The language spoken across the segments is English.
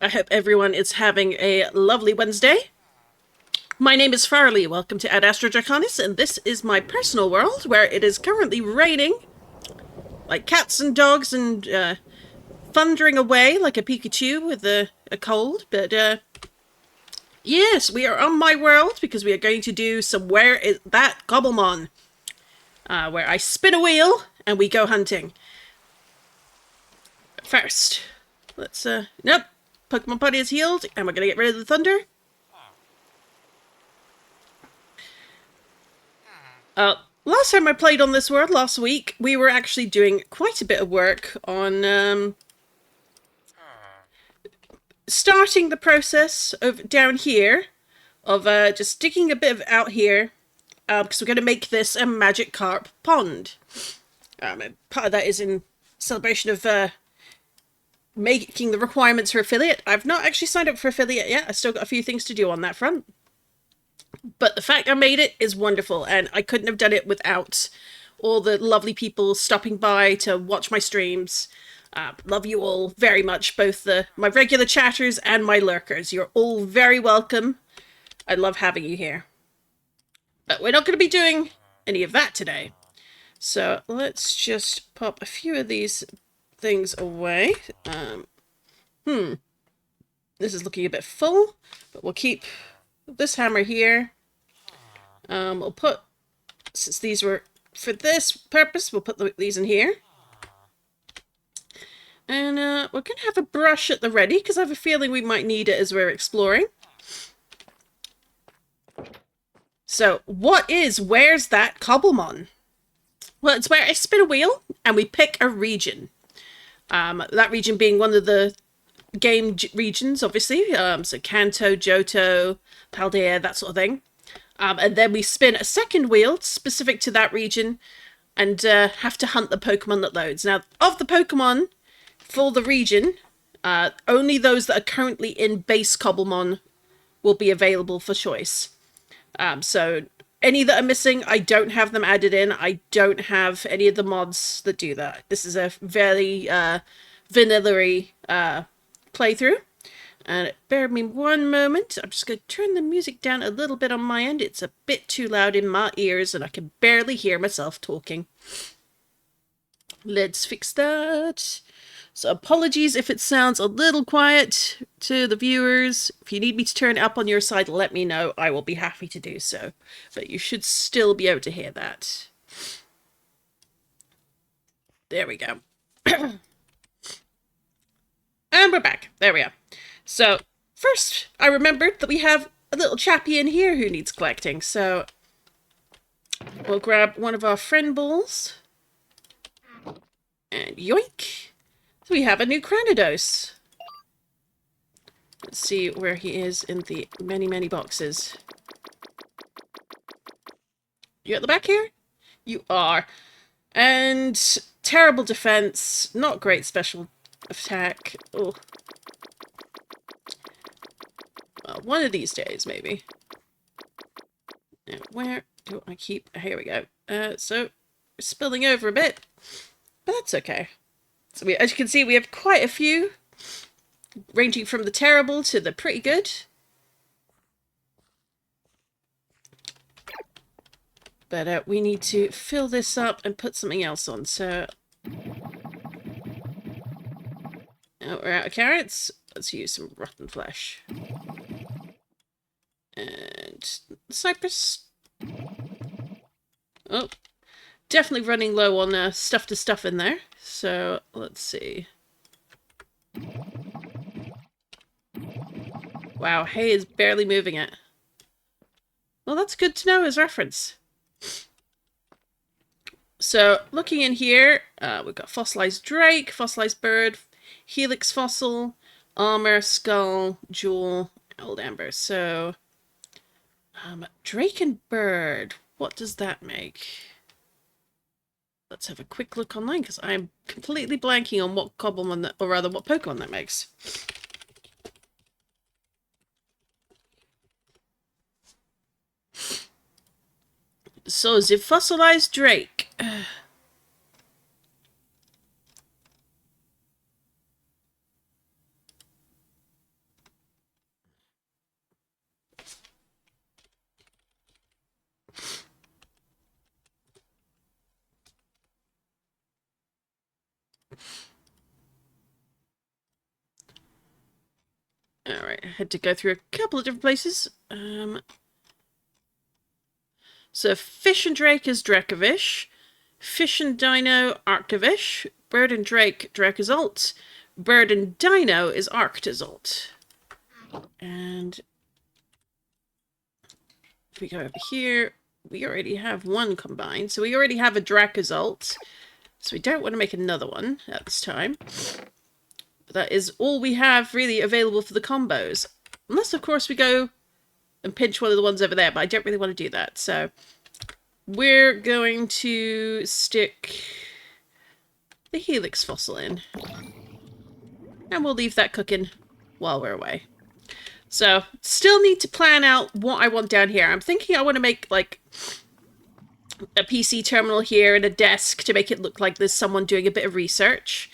I hope everyone is having a lovely Wednesday. My name is Farley. Welcome to AdAstraDraconis, and this is my personal world where it is currently raining like cats and dogs and thundering away like a Pikachu with a cold. But yes, we are on my world because we are going to do some Where Is That Cobblemon, where I spin a wheel and we go hunting. First, let's nope. Pokemon Potty is healed, and we're gonna get rid of the thunder. Last time I played on this world, last week, we were actually doing quite a bit of work on starting the process of down here of just digging a bit of out here because we're going to make this a magic carp pond. Part of that is in celebration of making the requirements for affiliate. I've not actually signed up for affiliate yet. I've still got a few things to do on that front. But the fact I made it is wonderful, and I couldn't have done it without all the lovely people stopping by to watch my streams. Love you all very much, both my regular chatters and my lurkers. You're all very welcome. I love having you here. But we're not going to be doing any of that today. So let's just pop a few of these things away. This is looking a bit full, but we'll keep this hammer here. We'll put, since these were for this purpose, we'll put these in here. And we're going to have a brush at the ready, because I have a feeling we might need it as we're exploring. So, where's that Cobblemon? Well, it's where I spin a wheel, and we pick a region. That region being one of the game regions, obviously. So Kanto, Johto, Paldea, that sort of thing. And then we spin a second wheel specific to that region and have to hunt the Pokemon that loads. Now, of the Pokemon for the region, only those that are currently in base Cobblemon will be available for choice. So any that are missing, I don't have them added in. I don't have any of the mods that do that. This is a very vanilla-y playthrough. And bear with me one moment. I'm just going to turn the music down a little bit on my end. It's a bit too loud in my ears and I can barely hear myself talking. Let's fix that. So apologies if it sounds a little quiet to the viewers. If you need me to turn it up on your side, let me know. I will be happy to do so. But you should still be able to hear that. There we go. And we're back. There we are. So, first, I remembered that we have a little chappy in here who needs collecting. So, we'll grab one of our friend balls. And yoink! So we have a new Cranidos. Let's see where he is in the many, many boxes. You at the back here? You are. And terrible defense, not great special attack. Oh. Well, one of these days, maybe. Now, where do I keep... Here we go. So, we're spilling over a bit. But that's okay. So, as you can see, we have quite a few. Ranging from the terrible to the pretty good. But we need to fill this up and put something else on. So... Now we're out of carrots. Let's use some rotten flesh. And cypress. Oh, definitely running low on stuff to stuff in there. So let's see. Wow, hay is barely moving it. Well, that's good to know as reference. So looking in here, we've got fossilized drake, fossilized bird, helix fossil, armor, skull, jewel, old amber. So, drake and bird, what does that make? Let's have a quick look online because I'm completely blanking on what Cobblemon that, or rather, what Pokemon that makes. So, the fossilized drake. Alright, I had to go through a couple of different places. So Fish and Drake is Dracovish. Fish and Dino, Arctovish. Bird and Drake, Dracozalt. Bird and Dino is Arctozalt. And if we go over here, we already have one combined. So we already have a Dracozalt. So we don't want to make another one at this time. But that is all we have really available for the combos. Unless, of course, we go and pinch one of the ones over there. But I don't really want to do that. So we're going to stick the Helix fossil in. And we'll leave that cooking while we're away. So, still need to plan out what I want down here. I'm thinking I want to make, like, a PC terminal here and a desk to make it look like there's someone doing a bit of research.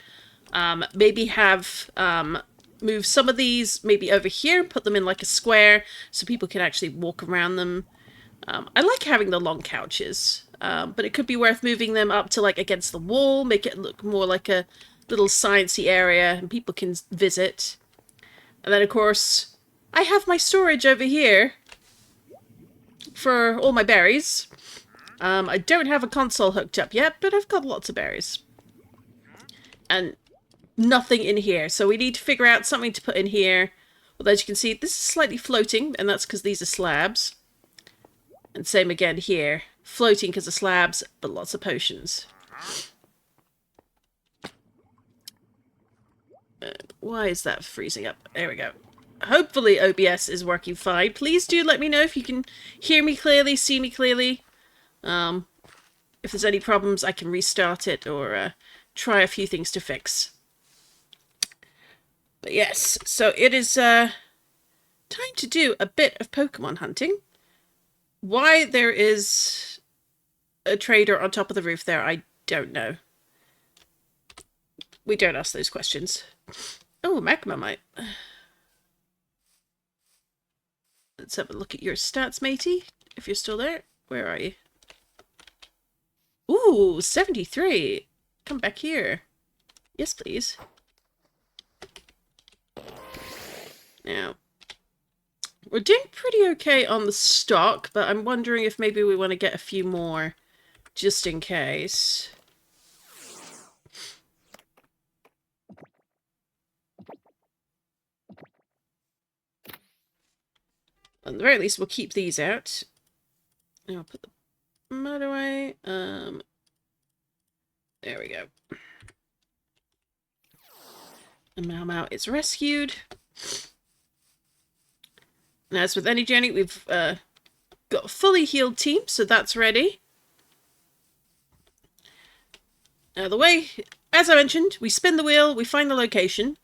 Maybe have, move some of these maybe over here and put them in, like, a square so people can actually walk around them. I like having the long couches, but it could be worth moving them up to, like, against the wall, make it look more like a little sciencey area and people can visit. And then, of course, I have my storage over here for all my berries. I don't have a console hooked up yet, but I've got lots of berries. And nothing in here, so we need to figure out something to put in here. Although, as you can see, this is slightly floating, and that's because these are slabs. And same again here. Floating because of slabs, but lots of potions. Why is that freezing up? There we go. Hopefully OBS is working fine. Please do let me know if you can hear me clearly, see me clearly. If there's any problems, I can restart it or try a few things to fix. But yes, so it is time to do a bit of Pokemon hunting. Why there is a trader on top of the roof there, I don't know. We don't ask those questions. Oh, Magmamite. Let's have a look at your stats, matey. If you're still there. Where are you? Ooh, 73. Come back here. Yes, please. Now, we're doing pretty okay on the stock, but I'm wondering if maybe we want to get a few more just in case. At the very least, we'll keep these out. And I'll put the mud away. There we go. And Mau is rescued. And as with any journey, we've got a fully healed team, so that's ready. Now, the way, as I mentioned, we spin the wheel, we find the location.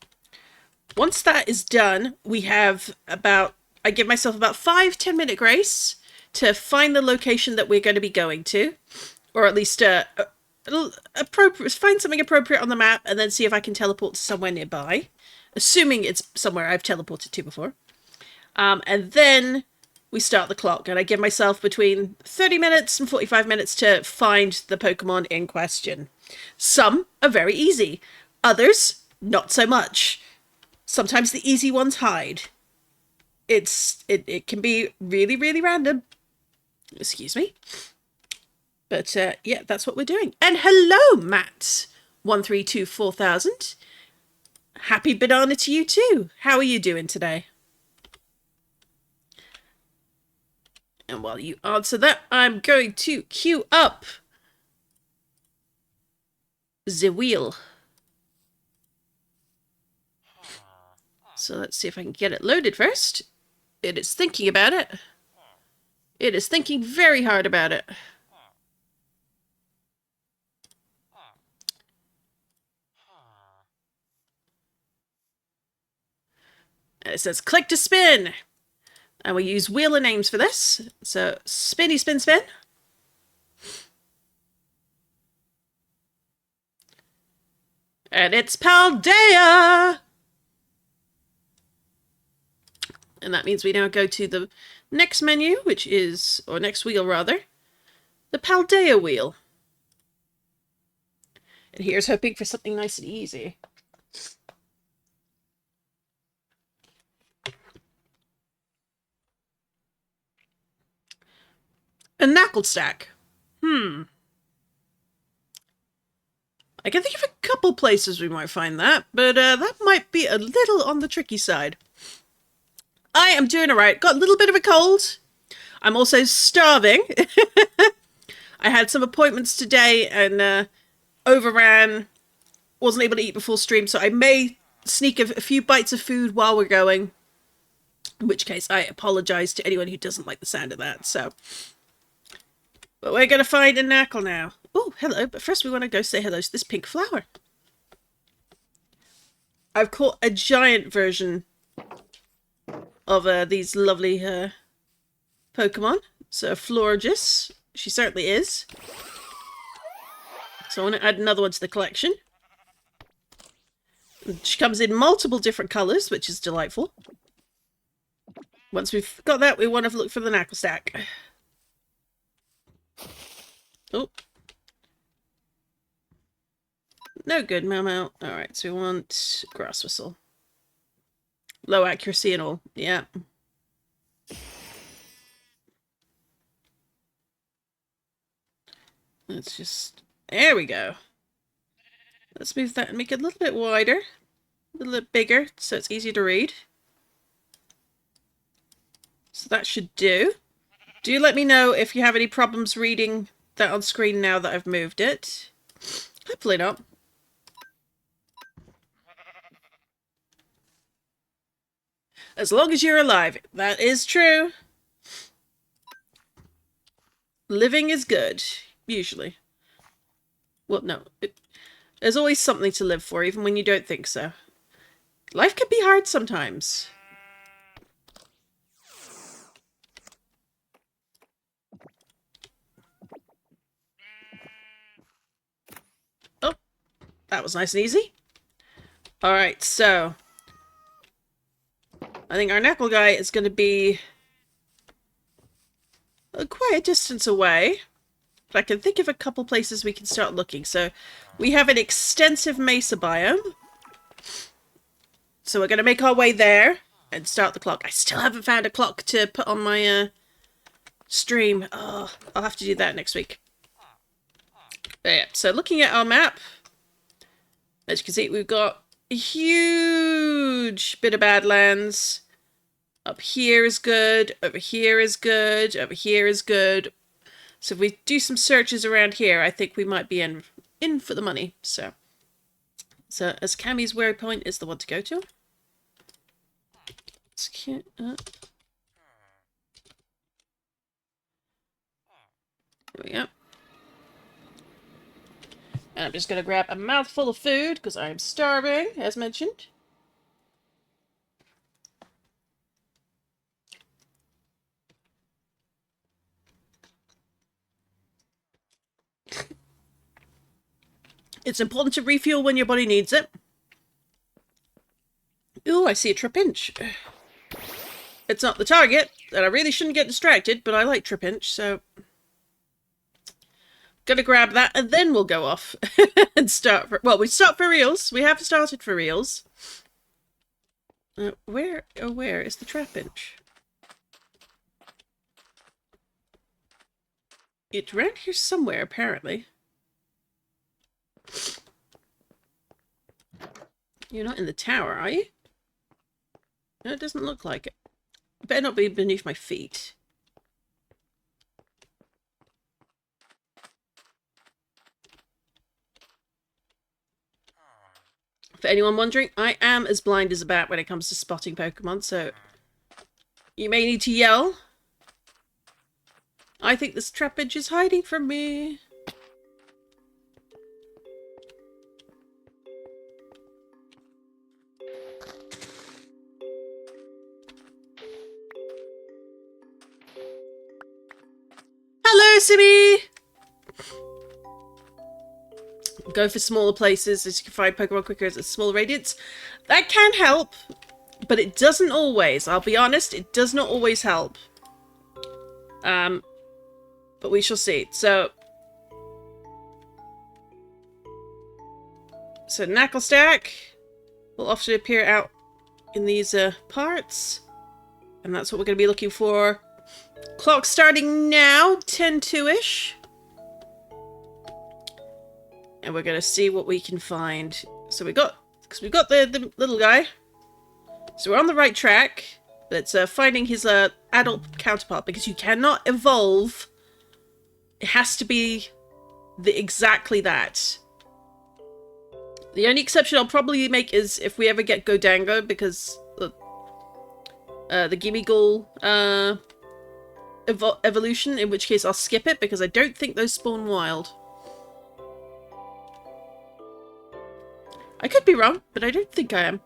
Once that is done, we have about, I give myself about 5-10 minute grace to find the location that we're going to be going to, or at least appropriate, find something appropriate on the map, and then see if I can teleport to somewhere nearby, assuming it's somewhere I've teleported to before. And then we start the clock, and I give myself between 30 minutes and 45 minutes to find the Pokemon in question. Some are very easy, others not so much. Sometimes the easy ones hide. It can be really, really random. Excuse me. But yeah, that's what we're doing. And hello, Matt 1324,000. Happy banana to you too. How are you doing today? And while you answer that, I'm going to queue up the wheel. So let's see if I can get it loaded first. It is thinking about it. It is thinking very hard about it. And it says click to spin. And we use wheel of names for this. So spinny spin spin. And it's Paldea! And that means we now go to the next menu, which is, or next wheel rather, the Paldea wheel. And here's hoping for something nice and easy. A knuckle stack. I can think of a couple places we might find that, but that might be a little on the tricky side. I am doing alright. Got a little bit of a cold. I'm also starving. I had some appointments today and overran. Wasn't able to eat before stream, so I may sneak a few bites of food while we're going. In which case, I apologise to anyone who doesn't like the sound of that, so... But we're going to find a knuckle now. Oh, hello. But first we want to go say hello to this pink flower. I've caught a giant version of these lovely Pokemon. So Florges. She certainly is. So I want to add another one to the collection. She comes in multiple different colours, which is delightful. Once we've got that, we want to look for the knuckle stack. Oh. No good, Mau. Alright, so we want grass whistle. Low accuracy and all. Yeah. Let's just... There we go. Let's move that and make it a little bit wider. A little bit bigger, so it's easier to read. So that should do. Do let me know if you have any problems reading that on screen now that I've moved it. Hopefully not. As long as you're alive. That is true. Living is good. Usually. Well, no. There's always something to live for, even when you don't think so. Life can be hard sometimes. Oh. That was nice and easy. Alright, so... I think our knuckle guy is going to be quite a distance away. But I can think of a couple places we can start looking. So we have an extensive mesa biome. So we're going to make our way there and start the clock. I still haven't found a clock to put on my stream. Oh, I'll have to do that next week. But yeah, so looking at our map, as you can see, we've got a huge bit of Badlands. Up here is good. Over here is good. Over here is good. So if we do some searches around here, I think we might be in for the money. So as Cammy's waypoint is the one to go to. It's cute. There we go. And I'm just going to grab a mouthful of food because I'm starving, as mentioned. It's important to refuel when your body needs it. Ooh, I see a Trapinch. It's not the target, and I really shouldn't get distracted, but I like Trapinch, so... Gonna grab that, and then we'll go off and start for... Well, we start for reals. We have started for reals. Where is the Trapinch? It's around here somewhere, apparently. You're not in the tower, are you? No, it doesn't look like it. It better not be beneath my feet. For anyone wondering, I am as blind as a bat when it comes to spotting Pokemon, so you may need to yell. I think this Trapinch is hiding from me. Hello, Simi! Go for smaller places as you can find Pokemon quicker as a smaller radiance. That can help, but it doesn't always. I'll be honest, it does not always help. But we shall see. So, So knuckle stack will often appear out in these parts. And that's what we're going to be looking for. Clock starting now, 10:02-ish. And we're going to see what we can find. So we got the little guy. So we're on the right track. But finding his adult counterpart, because you cannot evolve. It has to be exactly that. The only exception I'll probably make is if we ever get Godango, because the Gimmighoul evolution, in which case I'll skip it, because I don't think those spawn wild. I could be wrong, but I don't think I am.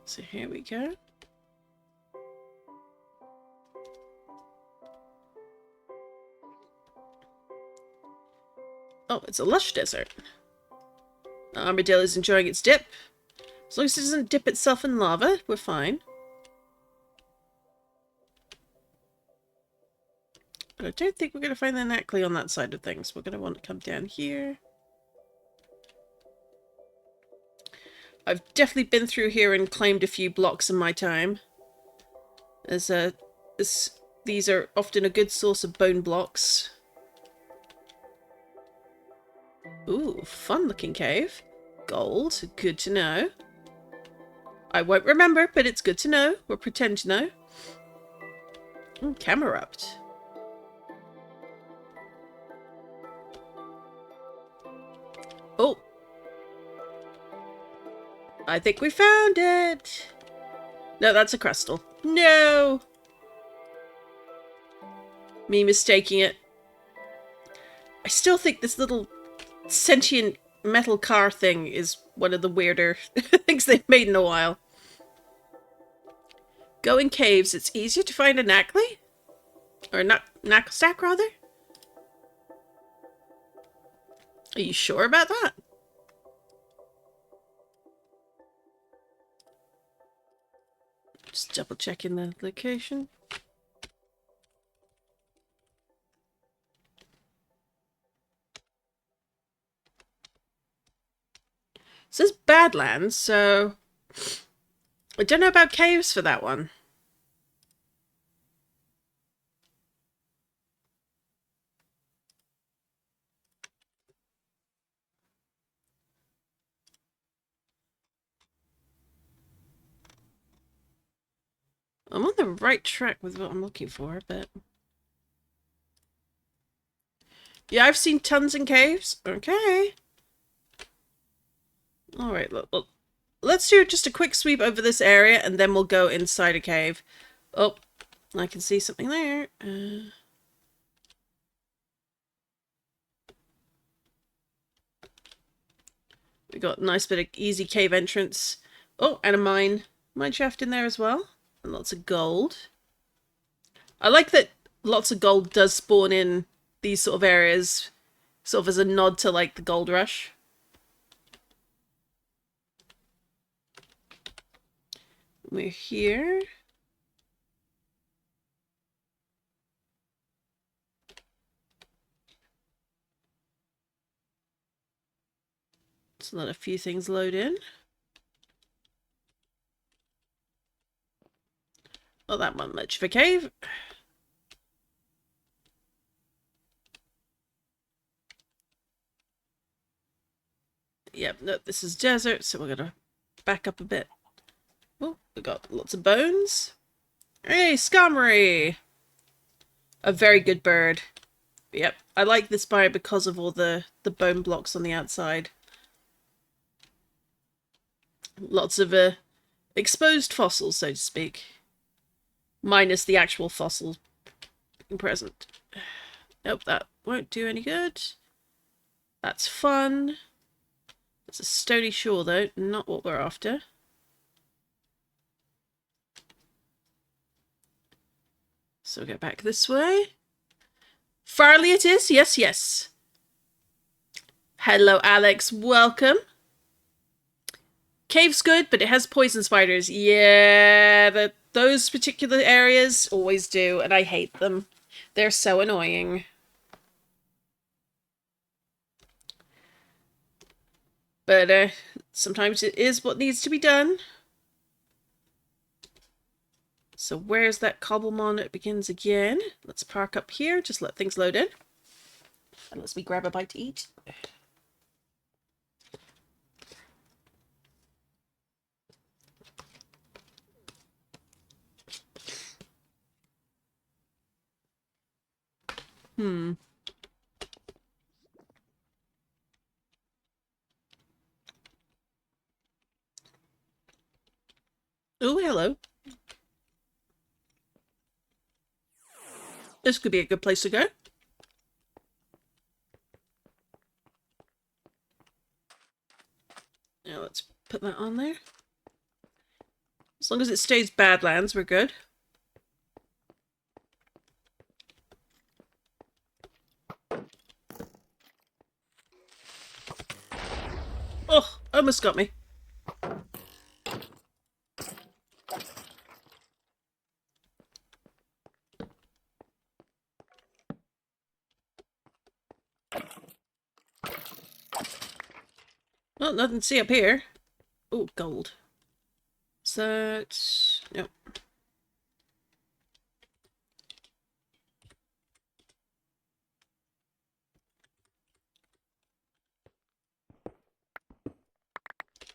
So here we go. Oh, it's a lush desert. Armadillo is enjoying its dip. As long as it doesn't dip itself in lava, we're fine. But I don't think we're going to find the Nacli on that side of things. We're going to want to come down here. I've definitely been through here and claimed a few blocks in my time. These are often a good source of bone blocks. Ooh, fun looking cave. Gold, good to know. I won't remember, but it's good to know. Or pretend to know. Ooh, Camerupt. Oh. I think we found it. No, that's a crystal. No. Me mistaking it. I still think this little sentient metal car thing is one of the weirder things they've made in a while. Go in caves. It's easier to find a Nacli? Or knuckle stack, rather? Are you sure about that? Just double checking the location. It says Badlands, so I don't know about caves for that one. I'm on the right track with what I'm looking for, but... Yeah, I've seen tons in caves. Okay. Alright, look. Let's do just a quick sweep over this area, and then we'll go inside a cave. Oh, I can see something there. We got a nice bit of easy cave entrance. Oh, and a mine shaft in there as well. And lots of gold. I like that lots of gold does spawn in these sort of areas, sort of as a nod to, like, the gold rush. We're here. Let's let a few things load in. Oh, that one much of a cave. Yep, no, this is desert, so we're gonna back up a bit. Oh, we got lots of bones. Hey, Skarmory! A very good bird. Yep, I like this biome because of all the bone blocks on the outside. Lots of exposed fossils, so to speak. Minus the actual fossil present. Nope, that won't do any good. That's fun. It's a stony shore, though. Not what we're after. So go back this way. Farley it is. Yes, yes. Hello, Alex. Welcome. Cave's good, but it has poison spiders. Yeah, Those particular areas always do, and I hate them. They're so annoying. But sometimes it is what needs to be done. So where's that Cobblemon? It begins again. Let's park up here. Just let things load in. And let's grab a bite to eat. Oh, hello. This could be a good place to go. Now let's put that on there. As long as it stays Badlands, we're good. Oh, almost got me. Well, nothing to see up here. Oh, gold. Is that... Nope.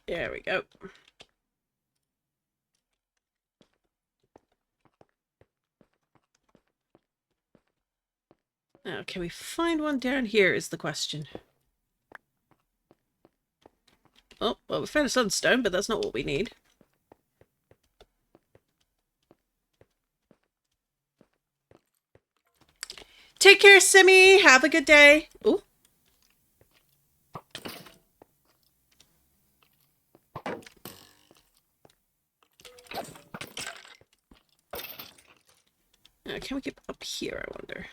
There we go. Now, can we find one down here is the question. Oh, well, we found a sunstone, but that's not what we need. Take care, Simi. Have a good day. Oh. Now, can we get up here, I wonder?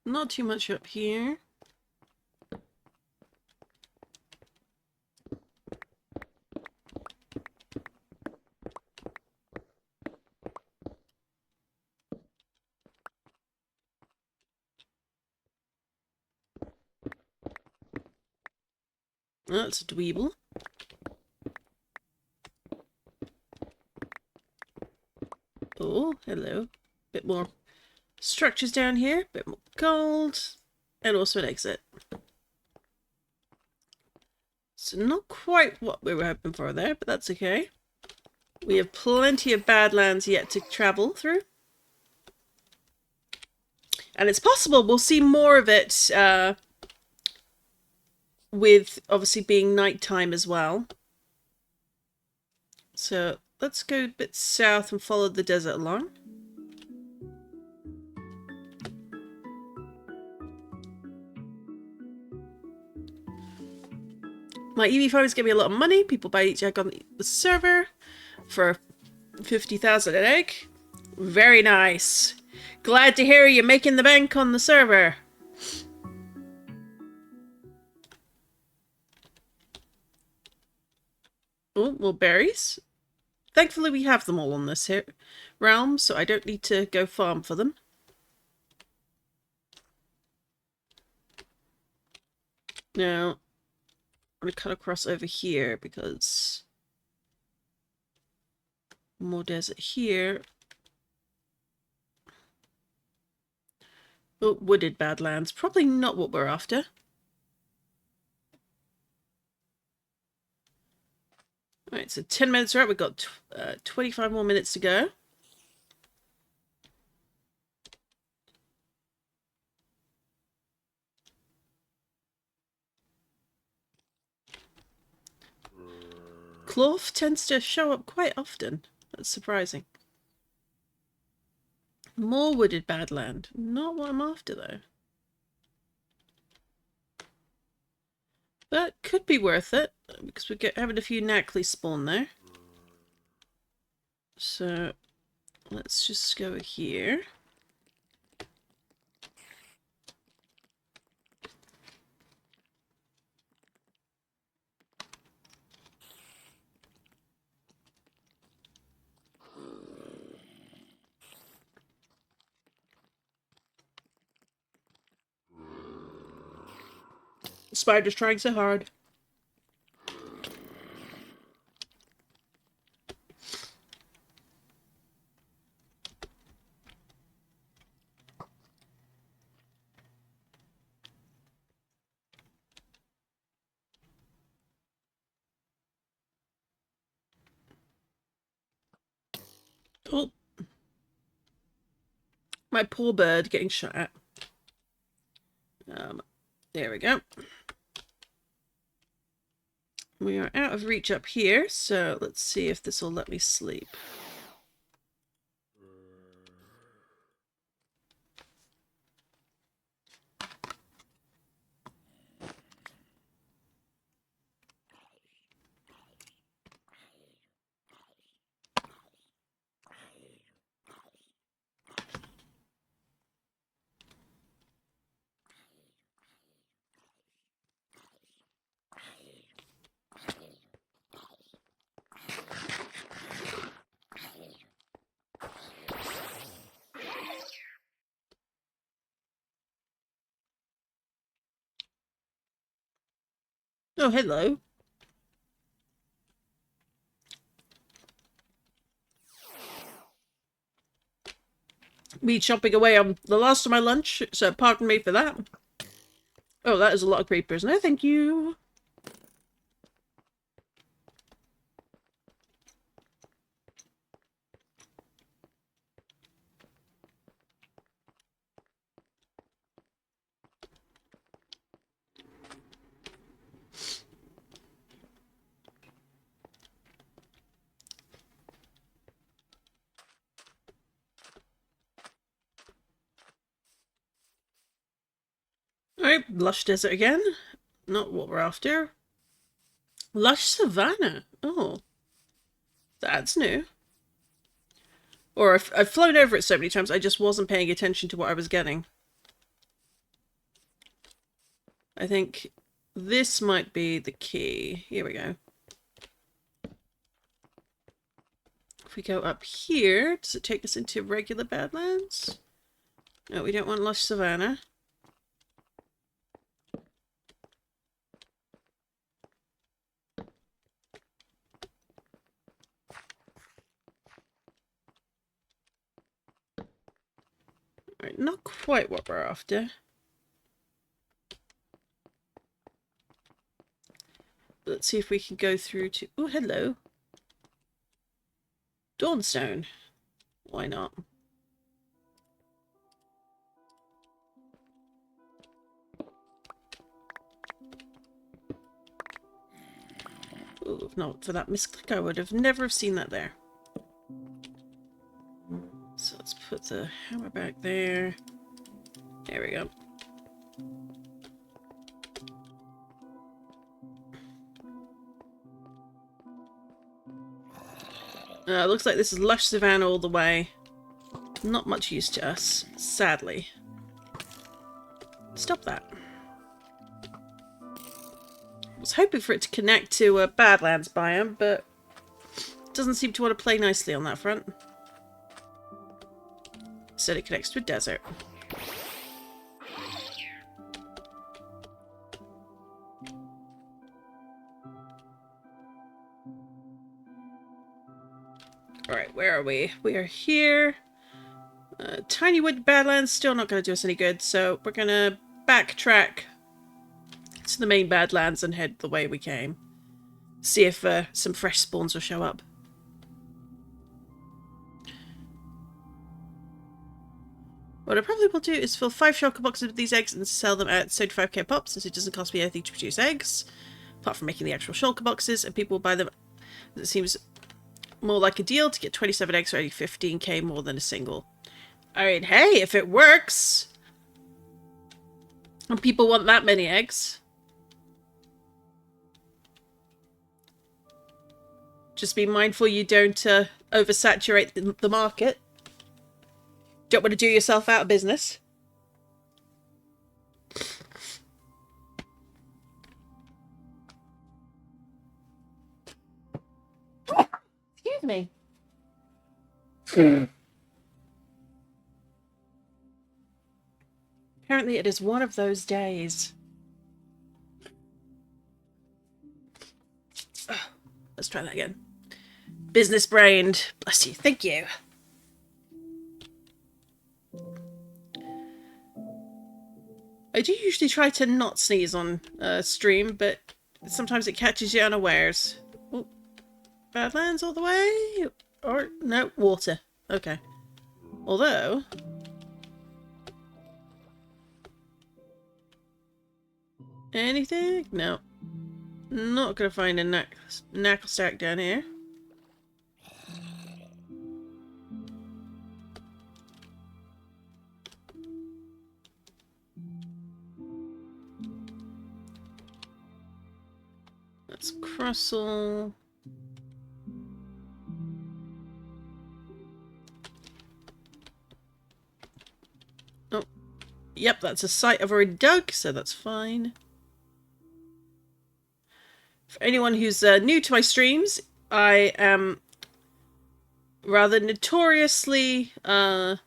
Not too much up here. Oh, that's a dweeble. Oh, hello. Bit more structures down here. Bit more gold. And also an exit. So not quite what we were hoping for there, but that's okay. We have plenty of Badlands yet to travel through. And it's possible we'll see more of it with obviously being nighttime as well. So let's go a bit south and follow the desert along. My EV5 is giving me a lot of money. People buy each egg on the server for 50,000 an egg. Very nice. Glad to hear you're making the bank on the server. Oh, well, berries. Thankfully, we have them all on this here realm, so I don't need to go farm for them. Now, I'm going to cut across over here because more desert here. Oh, wooded Badlands. Probably not what we're after. Alright, so 10 minutes are up. We've got 25 more minutes to go. Cloth tends to show up quite often. That's surprising. More wooded Badland. Not what I'm after, though. But could be worth it, because we're having a few Knackley spawn there. So, let's just go here. Spider's trying so hard. Oh. My poor bird getting shot at. There we go. We are out of reach up here, so let's see if this will let me sleep. Oh, hello. Me chopping away on the last of my lunch, so pardon me for that. Oh, that is a lot of creepers. No, thank you. Alright, lush desert again. Not what we're after. Lush savanna. Oh. That's new. Or I've flown over it so many times, I just wasn't paying attention to what I was getting. I think this might be the key. Here we go. If we go up here, does it take us into regular Badlands? No, we don't want lush savanna. Alright, not quite what we're after. Let's see if we can go through to... Oh, hello. Dawnstone. Why not? Oh, if not for that misclick, I would have never have seen that there. So let's put the hammer back there. There we go. Looks like this is lush savanna all the way. Not much use to us, sadly. Stop that. I was hoping for it to connect to a Badlands biome, but it doesn't seem to want to play nicely on that front. Instead it connects to a desert. Alright, where are we? We are here. Tiny Wood Badlands, still not going to do us any good, so we're going to backtrack to the main Badlands and head the way we came. See if some fresh spawns will show up. What I probably will do is fill 5 shulker boxes with these eggs and sell them at 75k a pop, since it doesn't cost me anything to produce eggs, apart from making the actual shulker boxes, and people will buy them. It seems more like a deal to get 27 eggs for only 15k more than a single. Alright, hey, if it works! And people want that many eggs. Just be mindful you don't oversaturate the market. Don't want to do yourself out of business. Excuse me. Apparently it is one of those days. let's try that again. Business brained. Bless you. Thank you. I do usually try to not sneeze on stream, but sometimes it catches you unawares. Oh, Badlands all the way? Or, no, water. Okay. Although... anything? No. Not gonna find a knuckle stack down here. That's Crustle. Oh, yep, that's a site I've already dug, so that's fine. For anyone who's new to my streams, I am rather notoriously, how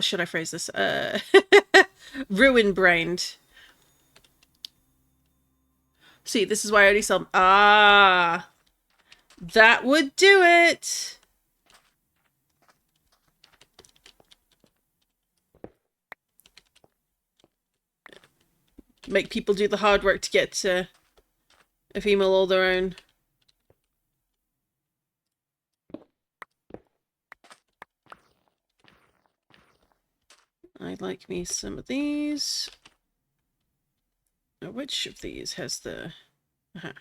should I phrase this? Ruin-brained. See, this is why I only sell... ah! That would do it! Make people do the hard work to get a female all their own. I'd like me some of these. Now, which of these has the... aha.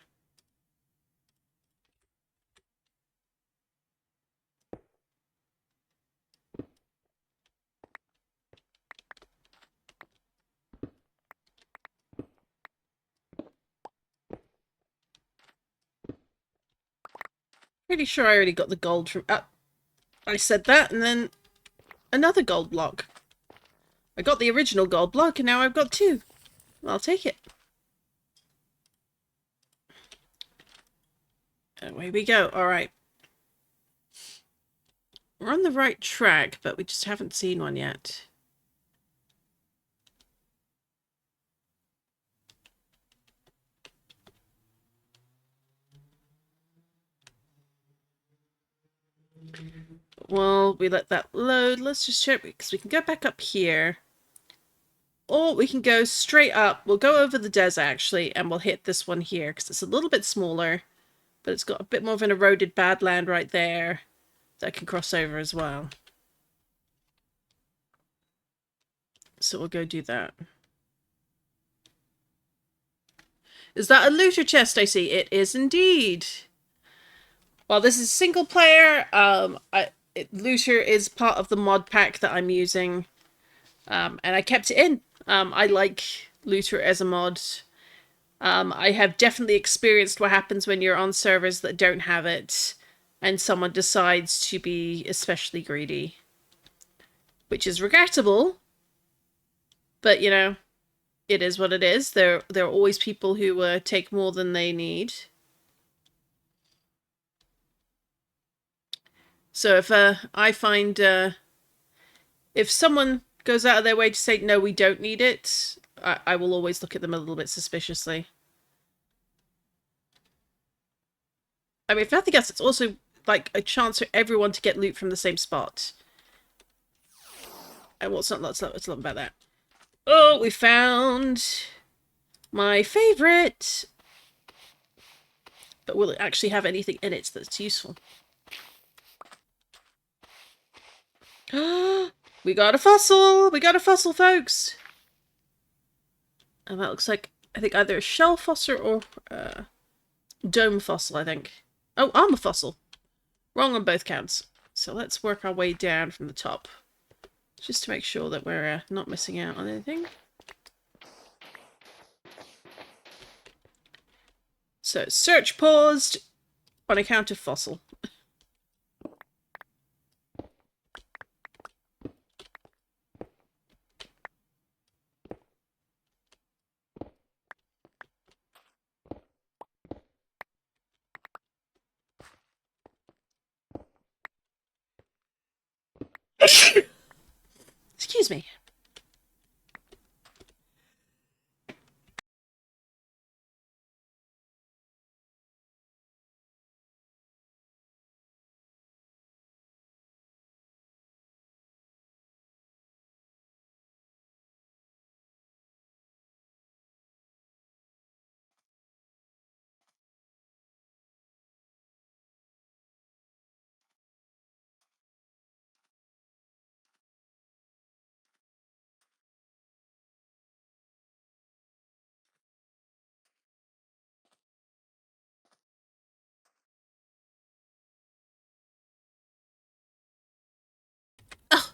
Pretty sure I already got the gold from... I said that, and then another gold block. I got the original gold block, and now I've got two. I'll take it. Away we go. Alright. We're on the right track, but we just haven't seen one yet. Well, we let that load. Let's just check, because we can go back up here. Or we can go straight up. We'll go over the desert, actually, and we'll hit this one here, because it's a little bit smaller, but it's got a bit more of an eroded badland right there that I can cross over as well. So we'll go do that. Is that a looter chest I see? It is indeed. While this is single player, looter is part of the mod pack that I'm using. And I kept it in. I like looter as a mod. I have definitely experienced what happens when you're on servers that don't have it and someone decides to be especially greedy. Which is regrettable. But, you know, it is what it is. There are always people who take more than they need. So if I find... if someone goes out of their way to say, no, we don't need it, I will always look at them a little bit suspiciously. I mean, if nothing else, it's also like a chance for everyone to get loot from the same spot. And let's not about that. Oh, we found my favorite. But will it actually have anything in it that's useful? We got a fossil! We got a fossil, folks! And that looks like, I think, either a shell fossil or dome fossil, I think. Oh, armor fossil. Wrong on both counts. So let's work our way down from the top. Just to make sure that we're not missing out on anything. So, search paused on account of fossil. Excuse me.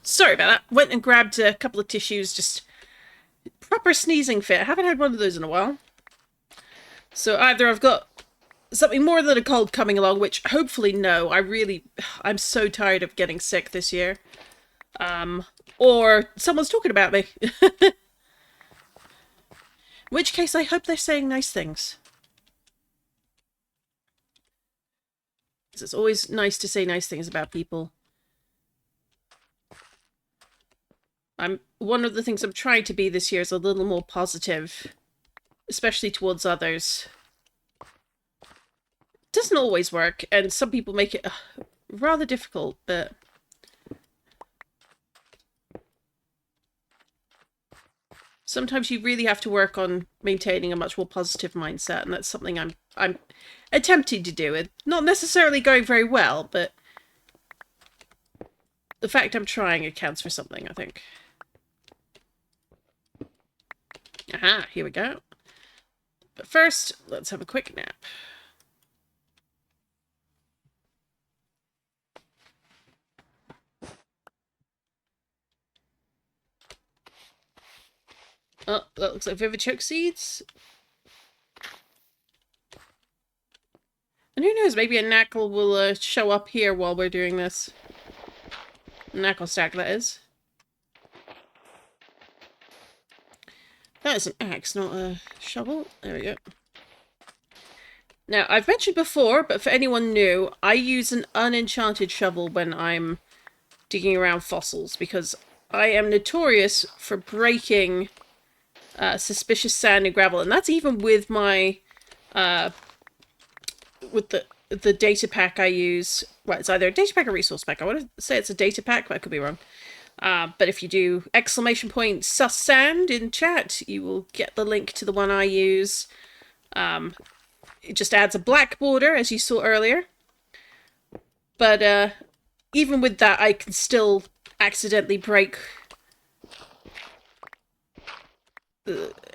Sorry about that. Went and grabbed a couple of tissues, just proper sneezing fit. I haven't had one of those in a while. So either I've got something more than a cold coming along, which hopefully no. I'm so tired of getting sick this year. Or someone's talking about me. In which case, I hope they're saying nice things. It's always nice to say nice things about people. One of the things I'm trying to be this year is a little more positive, especially towards others. It doesn't always work, and some people make it rather difficult, but sometimes you really have to work on maintaining a much more positive mindset, and that's something I'm attempting to do. It not necessarily going very well, but the fact I'm trying accounts for something, I think. Aha, here we go. But first, let's have a quick nap. Oh, that looks like Vivichoke seeds. And who knows, maybe a knackle will show up here while we're doing this. Knackle stack, that is. That is an axe, not a shovel. There we go. Now, I've mentioned before, but for anyone new, I use an unenchanted shovel when I'm digging around fossils, because I am notorious for breaking suspicious sand and gravel, and that's even with my with the data pack I use. Well, it's either a data pack or resource pack. I want to say it's a data pack, but I could be wrong. But if you do !sus sand in chat, you will get the link to the one I use. It just adds a black border, as you saw earlier. But even with that, I can still accidentally break.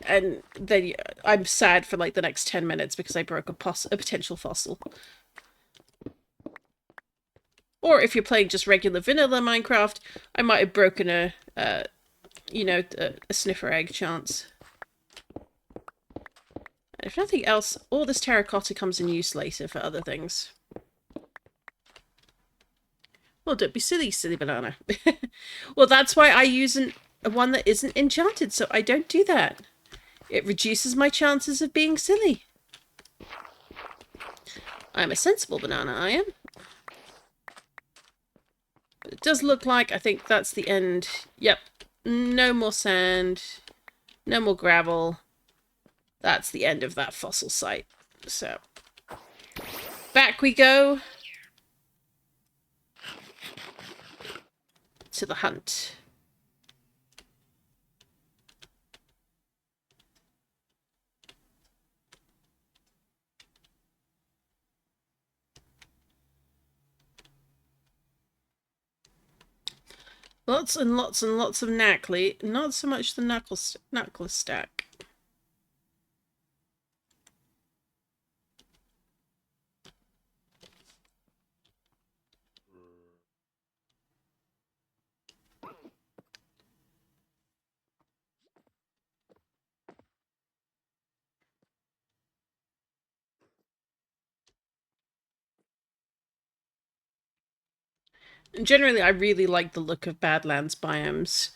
And then I'm sad for like the next 10 minutes because I broke a potential fossil. Or if you're playing just regular vanilla Minecraft, I might have broken a sniffer egg chance. And if nothing else, all this terracotta comes in use later for other things. Well, don't be silly, silly banana. Well, that's why I use one that isn't enchanted, so I don't do that. It reduces my chances of being silly. I'm a sensible banana, I am. But it does look like, I think that's the end. Yep. No more sand. No more gravel. That's the end of that fossil site. So, back we go to the hunt. Lots and lots and lots of knackly, not so much the knuckle stack. And generally, I really like the look of Badlands biomes.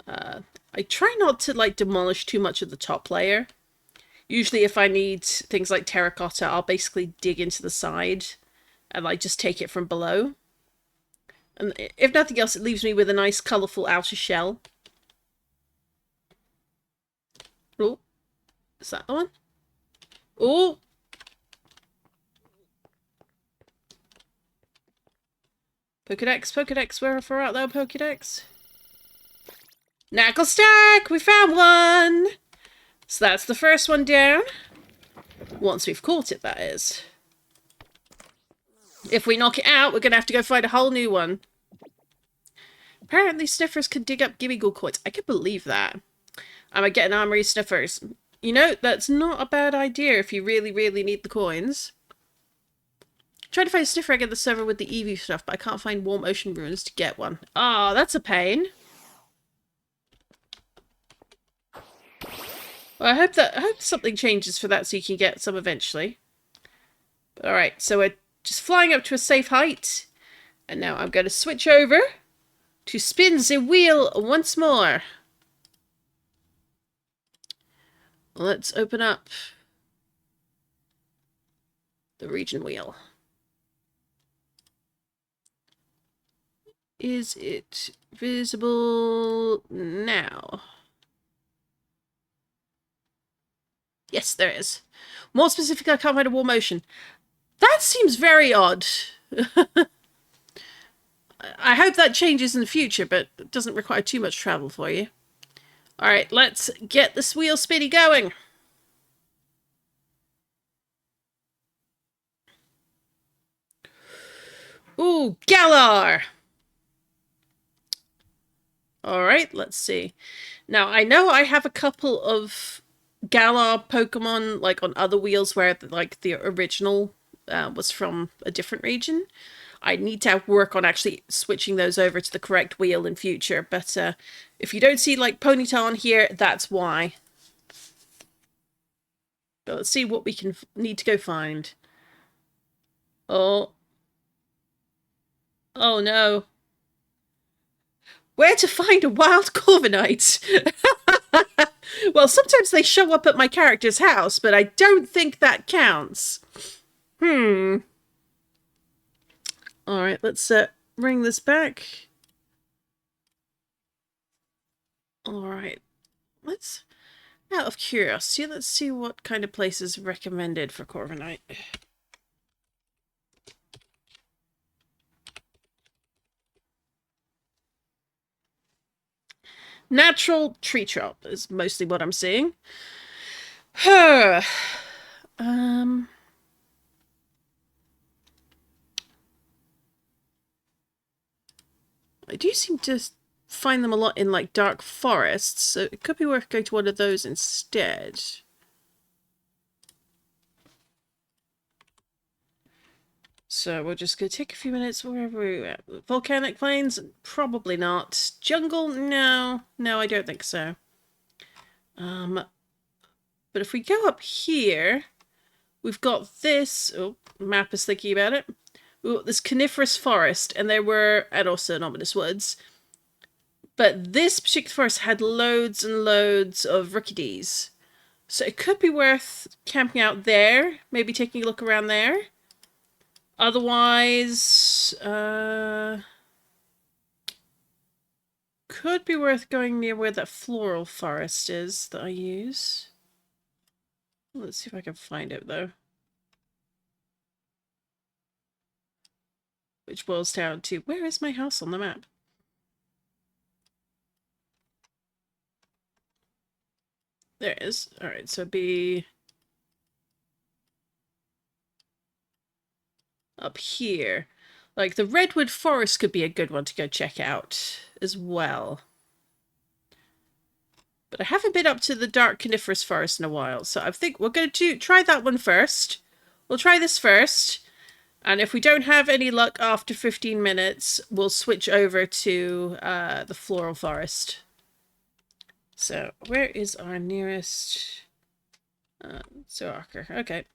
I try not to like demolish too much of the top layer. Usually if I need things like terracotta, I'll basically dig into the side and like just take it from below. And if nothing else, it leaves me with a nice colourful outer shell. Oh, is that the one? Oh! Pokedex, Pokedex, where far out there, Pokedex? Knackle stack! We found one! So that's the first one down. Once we've caught it, that is. If we knock it out, we're going to have to go find a whole new one. Apparently sniffers can dig up Gibbigle coins. I can believe that. I might get an armory sniffers. You know, that's not a bad idea if you really, really need the coins. Trying to find a sniffer egg at the server with the Eevee stuff, but I can't find warm ocean runes to get one. Ah, oh, that's a pain. Well, I hope something changes for that so you can get some eventually. Alright, so we're just flying up to a safe height. And now I'm going to switch over to spin the wheel once more. Let's open up the region wheel. Is it visible now? Yes, there is. More specifically, I can't find a warm ocean. That seems very odd. I hope that changes in the future, but it doesn't require too much travel for you. Alright, let's get this wheel spinny going. Ooh, Galar! Alright, let's see. Now, I know I have a couple of Galar Pokemon, like, on other wheels where, like, the original was from a different region. I need to work on actually switching those over to the correct wheel in future, but if you don't see, like, Ponyta on here, that's why. But let's see what we can need to go find. Oh. Oh, no. Where to find a wild Corviknight? Well, sometimes they show up at my character's house, but I don't think that counts. Alright, let's bring this back. Alright, let's... Out of curiosity, let's see what kind of place is recommended for Corviknight. Natural tree chop is mostly what I'm seeing. I do seem to find them a lot in, like, dark forests, so it could be worth going to one of those instead. So we're just going to take a few minutes wherever we're at. Volcanic plains? Probably not. Jungle? No. No, I don't think so. But if we go up here, we've got this... Oh, map is thinking about it. We've got this coniferous forest, and also anomalous woods. But this particular forest had loads and loads of rookies. So it could be worth camping out there, maybe taking a look around there. Otherwise, could be worth going near where that floral forest is that I use. Let's see if I can find it, though. Which boils down to, where is my house on the map? There it is. Alright, so it'd be... up here. Like, the Redwood Forest could be a good one to go check out as well. But I haven't been up to the dark coniferous forest in a while, so I think we're going to try that one first. We'll try this first, and if we don't have any luck after 15 minutes, we'll switch over to the floral forest. So, where is our nearest... Zoarker, okay.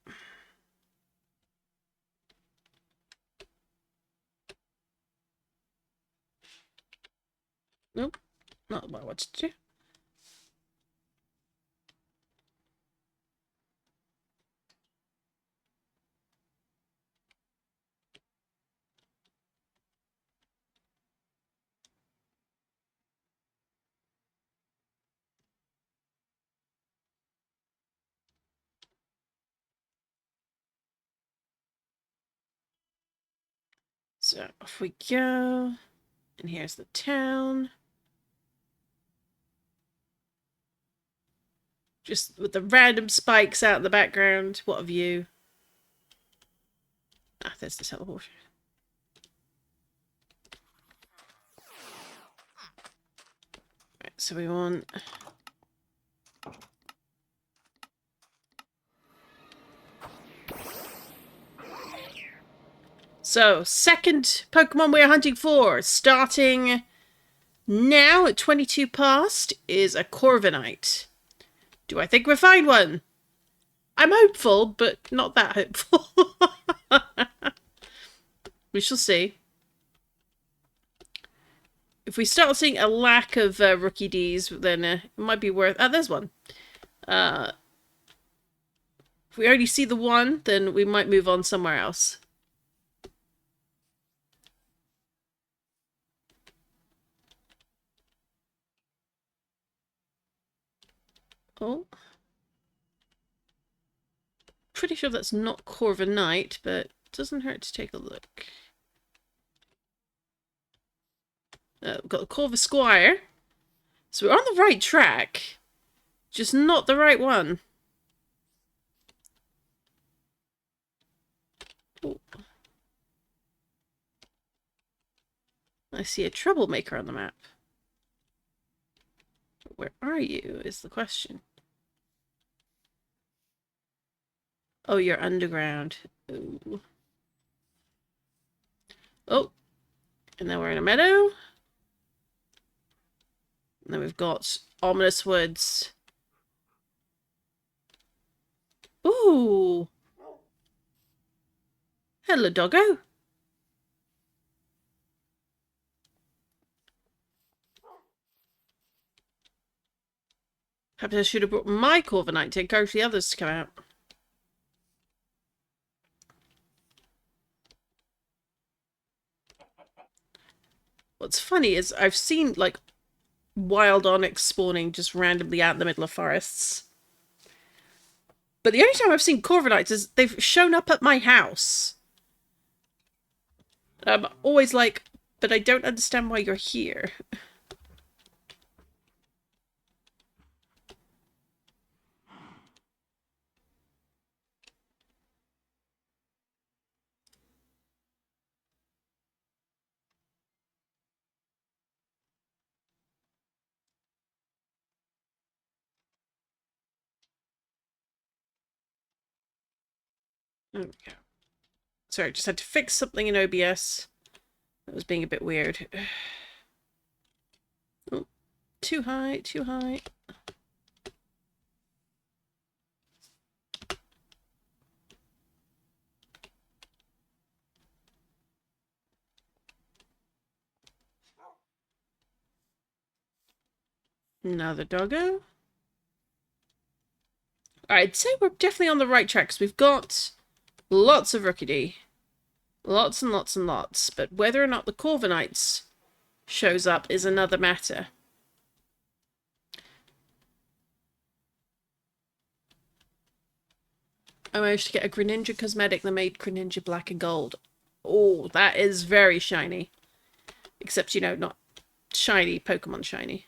Nope, not what I wanted to do. So, off we go. And here's the town. Just with the random spikes out in the background. What a view. Ah, there's the teleporter. Right, so we want... So, second Pokemon we're hunting for, starting now at 22 past, is a Corviknight. Do I think we'll find one? I'm hopeful, but not that hopeful. We shall see. If we start seeing a lack of rookie Ds, then it might be worth... Oh, there's one. If we already see the one, then we might move on somewhere else. Oh. Pretty sure that's not Corviknight, but it doesn't hurt to take a look. We've got the Corvisquire. So we're on the right track. Just not the right one. Oh. I see a troublemaker on the map. Where are you, is the question. Oh, you're underground. Ooh. Oh. And then we're in a meadow. And then we've got Ominous Woods. Ooh. Hello, doggo. Perhaps I should have brought my Corviknight to encourage the others to come out. What's funny is I've seen, like, wild onyx spawning just randomly out in the middle of forests. But the only time I've seen Corviknights is they've shown up at my house. I'm always like, but I don't understand why you're here. There we go. Sorry, I just had to fix something in OBS. That was being a bit weird. Oh, too high, too high. Another doggo. I'd say we're definitely on the right track because we've got lots of Rookie D. Lots and lots and lots. But whether or not the Corviknights shows up is another matter. I managed to get a Greninja cosmetic that made Greninja black and gold. Oh, that is very shiny. Except, you know, not shiny, Pokemon shiny.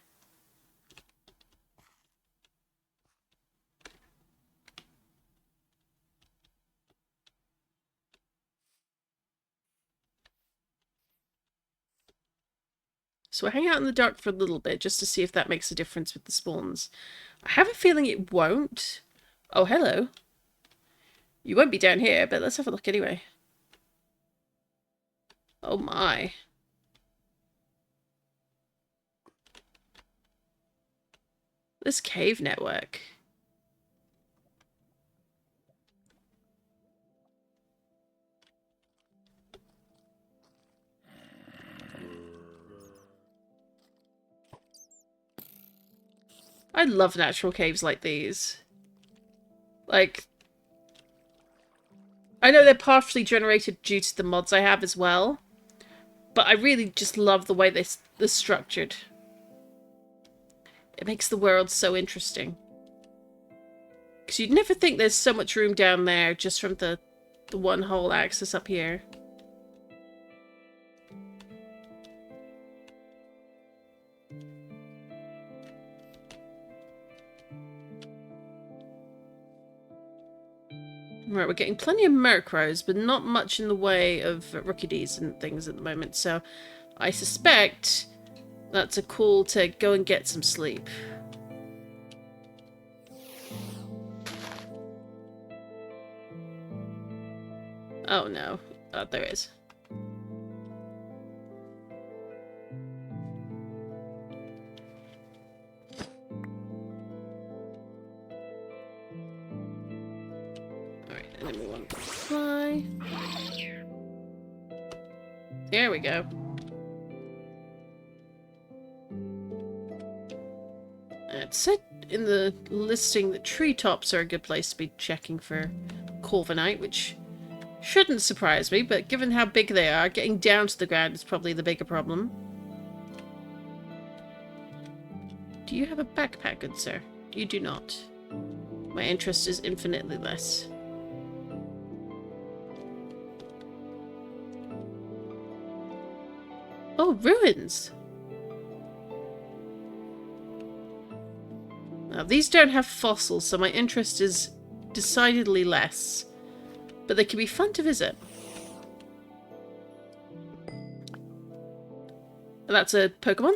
So we'll hang out in the dark for a little bit just to see if that makes a difference with the spawns. I have a feeling it won't. Oh, hello. You won't be down here, but let's have a look anyway. Oh my. This cave network. I love natural caves like these. Like, I know they're partially generated due to the mods I have as well, but I really just love the way they're structured. It makes the world so interesting. Because you'd never think there's so much room down there just from the one hole access up here. Right, we're getting plenty of Murkrows, but not much in the way of Rookie Ds and things at the moment, so I suspect that's a call to go and get some sleep. Oh no. Oh, there is. only one fly. There we go. It said in the listing that treetops are a good place to be checking for Corviknight, which shouldn't surprise me, but given how big they are, getting down to the ground is probably the bigger problem. Do you have a backpack, good sir? You do not. My interest is infinitely less. Oh, ruins! Now, these don't have fossils, so my interest is decidedly less. But they can be fun to visit. And that's a Pokemon?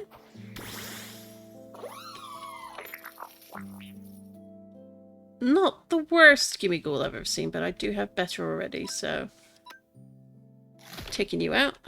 Not the worst Gimmighoul I've ever seen, but I do have better already, so... Taking you out.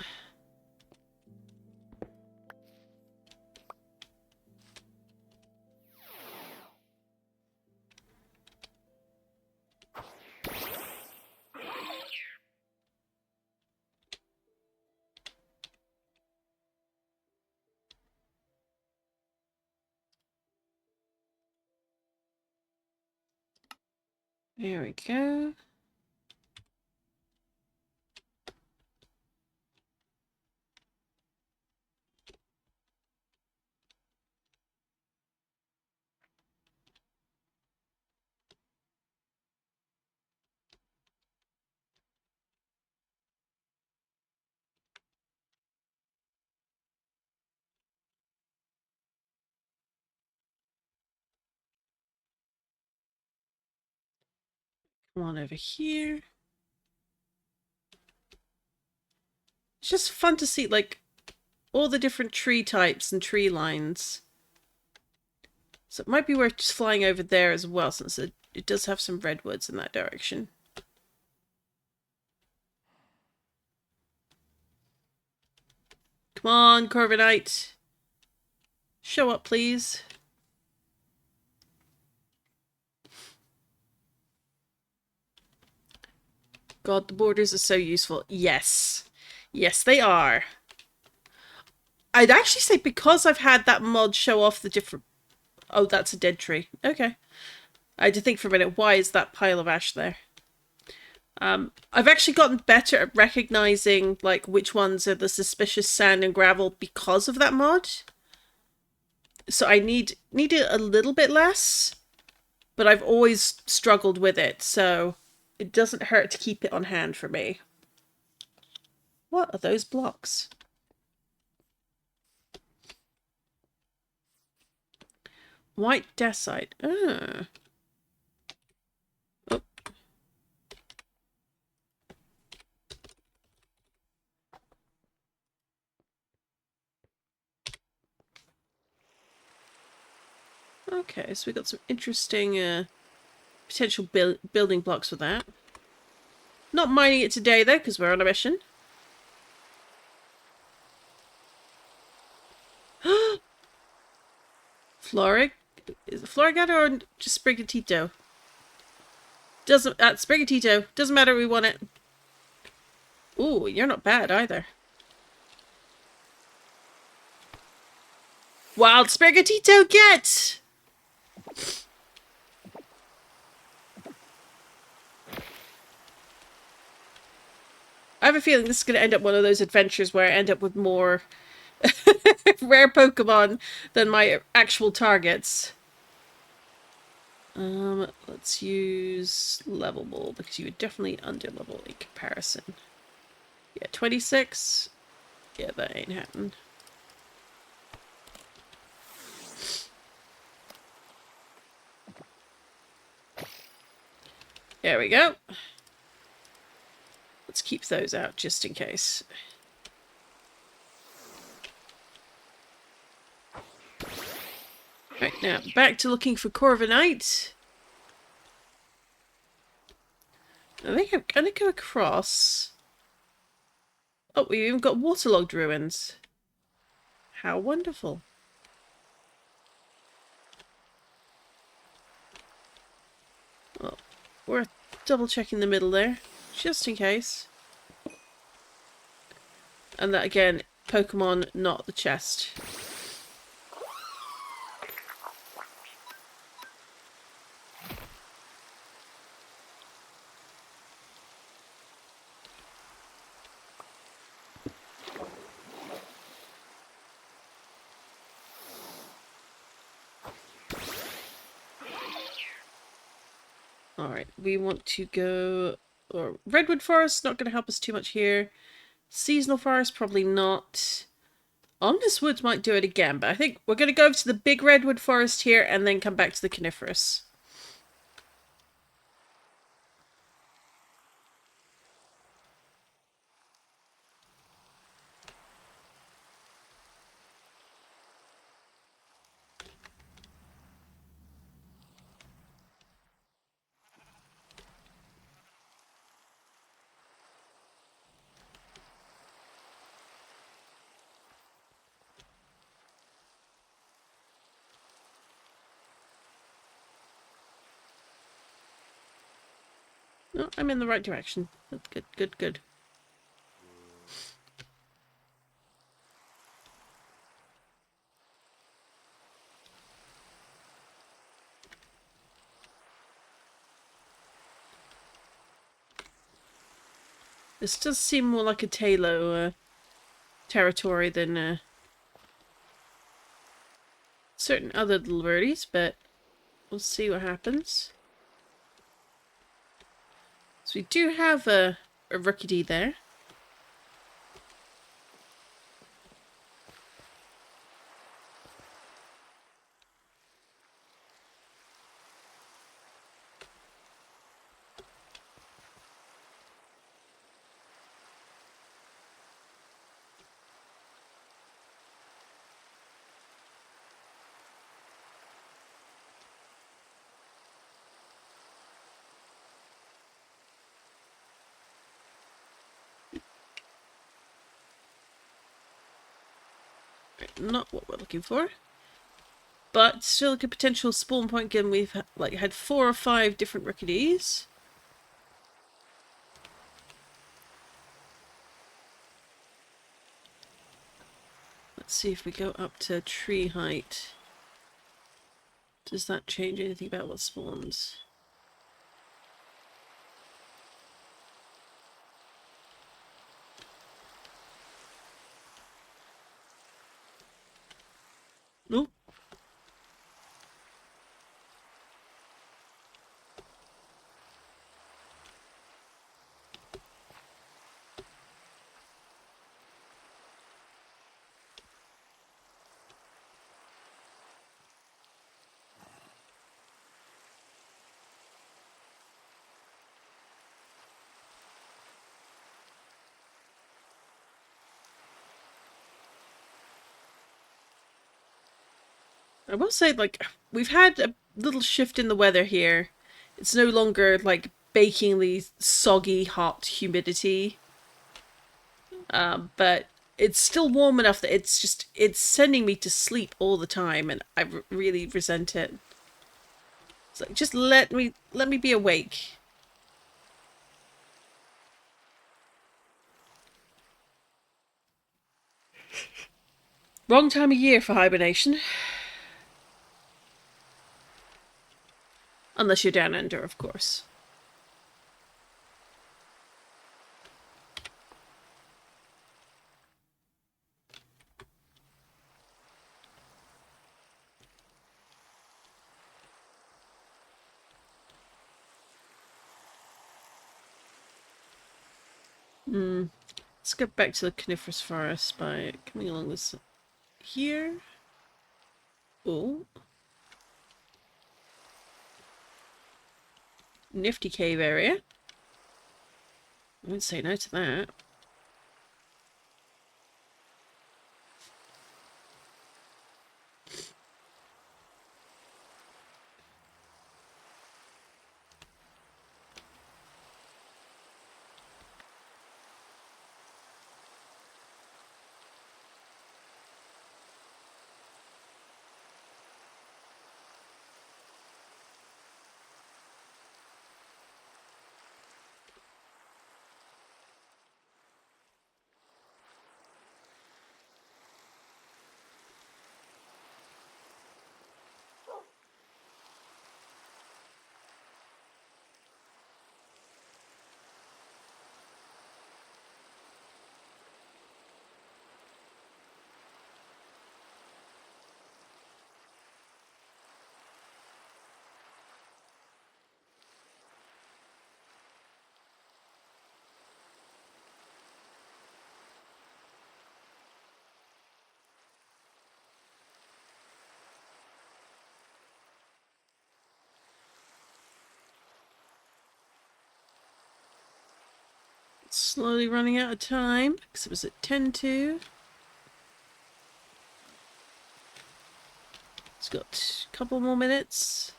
There we go. Come on over here. It's just fun to see, like, all the different tree types and tree lines. So it might be worth just flying over there as well, since it does have some redwoods in that direction. Come on, Corviknight. Show up, please. God, the borders are so useful. Yes. Yes, they are. I'd actually say because I've had that mod show off the different... Oh, that's a dead tree. Okay. I had to think for a minute, why is that pile of ash there? I've actually gotten better at recognizing, like, which ones are the suspicious sand and gravel because of that mod. So I need it a little bit less, but I've always struggled with it, so it doesn't hurt to keep it on hand for me. What are those blocks? White dacite. Ah. Oh. Okay, so we got some interesting potential building blocks with that. Not mining it today though, because we're on a mission. Florig? Is it Florigata or just Sprigatito? Doesn't... Sprigatito. Doesn't matter, we want it. Ooh, you're not bad either. Wild Sprigatito, get! I have a feeling this is going to end up one of those adventures where I end up with more rare Pokemon than my actual targets. Let's use Levelable, because you were definitely under level in comparison. Yeah, 26. Yeah, that ain't happening. There we go. Let's keep those out just in case. Right, now back to looking for Corviknight. I think I'm gonna go across. Oh, we've even got waterlogged ruins. How wonderful. Well, worth double checking the middle there, just in case. And that again, Pokemon, not the chest. Alright, we want to go... Or Redwood Forest, not going to help us too much here. Seasonal Forest, probably not. Omnus Woods might do it again, but I think we're going to go over to the big Redwood Forest here and then come back to the Coniferous. Oh, I'm in the right direction. Good, good, good. This does seem more like a Talo territory than certain other little birdies, but we'll see what happens. So we do have a Rookidee there. Not what we're looking for, but still a good potential spawn point given we've had 4 or 5 different Rookidees. Let's see if we go up to tree height. Does that change anything about what spawns? Nope. I will say, like, we've had a little shift in the weather here. It's no longer, like, bakingly soggy, hot humidity. But it's still warm enough that it's sending me to sleep all the time, and I really resent it. It's like, just let me be awake. Wrong time of year for hibernation. Unless you're down under, of course. Let's get back to the Coniferous Forest by coming along this here. Oh. Nifty cave area. I wouldn't say no to that. Slowly running out of time because it was at 10:02. It's got a couple more minutes.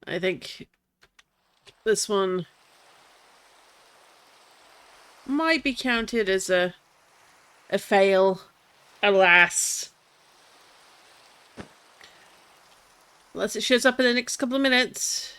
I think this one might be counted as a fail, alas. Unless it shows up in the next couple of minutes.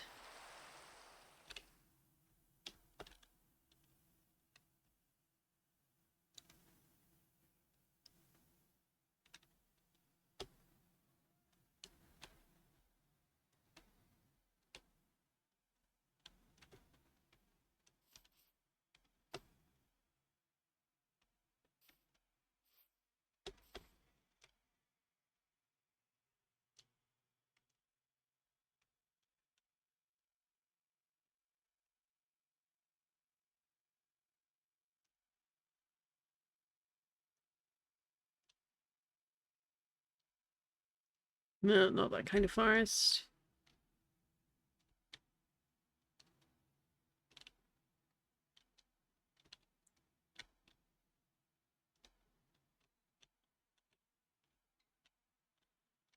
No, not that kind of forest.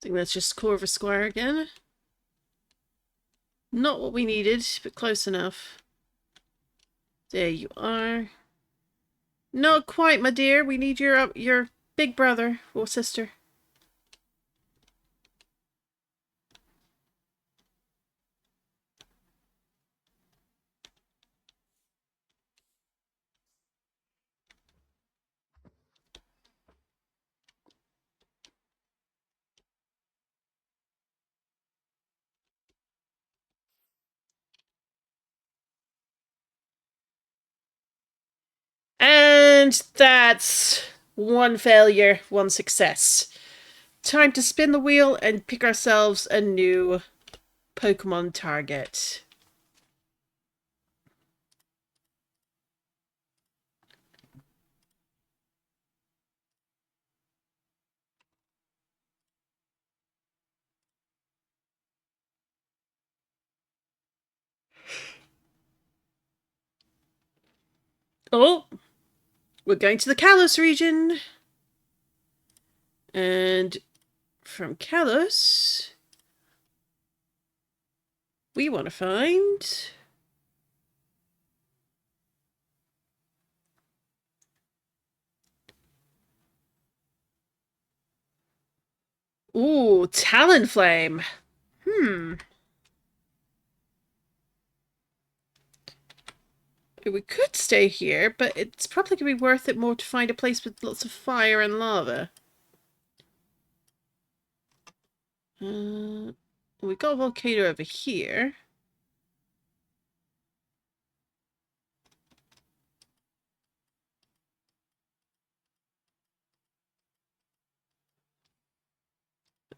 I think that's just Corver Square again. Not what we needed, but close enough. There you are. Not quite, my dear. We need your big brother or sister. And that's one failure, one success. Time to spin the wheel and pick ourselves a new Pokemon target. Oh, we're going to the Kalos region. And from Kalos, we want to find... Ooh, Talonflame. We could stay here, but it's probably going to be worth it more to find a place with lots of fire and lava. We've got a volcano over here.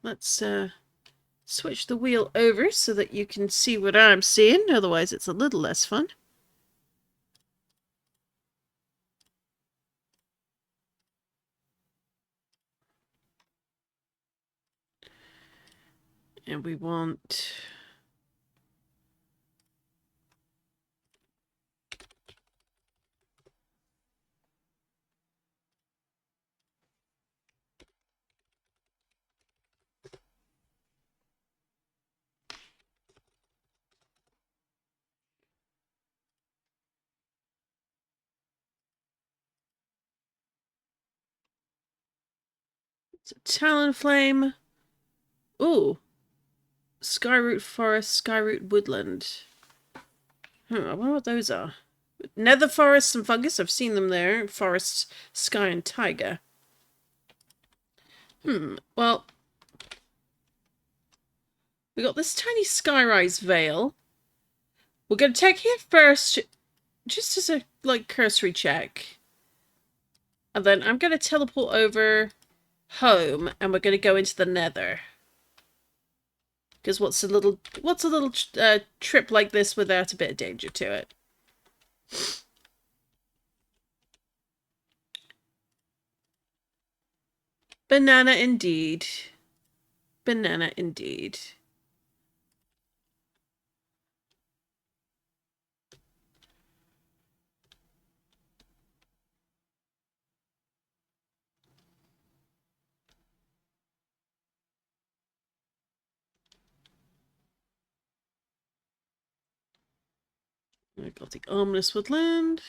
Let's switch the wheel over so that you can see what I'm seeing. Otherwise, it's a little less fun. And we want... It's a Talonflame. Ooh. Skyroot Forest, Skyroot Woodland. I wonder what those are. Nether Forest and Fungus, I've seen them there. Forest, Sky and Taiga. Well... We got this tiny Skyrise Vale. We're going to take here first, just as a, cursory check. And then I'm going to teleport over home, and we're going to go into the Nether. Because what's a little trip like this without a bit of danger to it? Banana indeed. Banana indeed. I got the ominous woodland.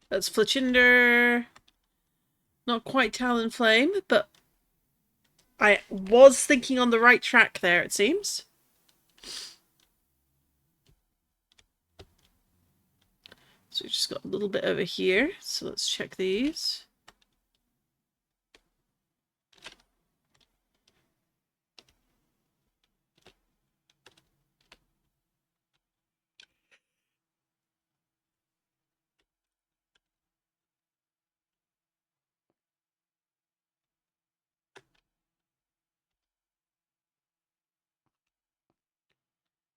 That's Fletchinder. Not quite Talonflame, but I was thinking on the right track there, it seems. So we've just got a little bit over here. So let's check these.